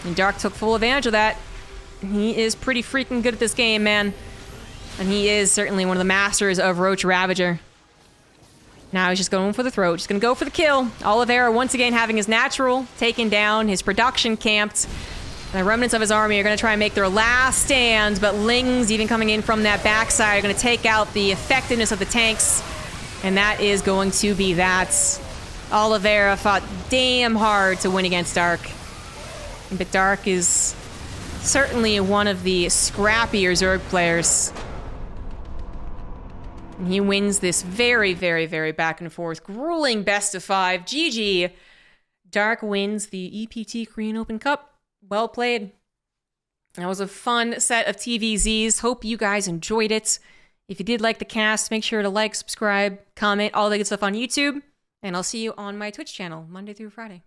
And Dark took full advantage of that. He is pretty freaking good at this game, man. And he is certainly one of the masters of Roach Ravager. Now he's just going for the throat. Just going to go for the kill. Oliveira once again having his natural taken down, his production camped. And the remnants of his army are going to try and make their last stand, but Lings, even coming in from that backside, are going to take out the effectiveness of the tanks. And that is going to be that. Oliveira fought damn hard to win against Dark. But Dark is certainly one of the scrappier Zerg players. And he wins this very, very, very back and forth, grueling best of 5. GG. Dark wins the EPT Korean Open Cup. Well played. That was a fun set of TvZs. Hope you guys enjoyed it. If you did like the cast, make sure to like, subscribe, comment, all the good stuff on YouTube. And I'll see you on my Twitch channel, Monday through Friday.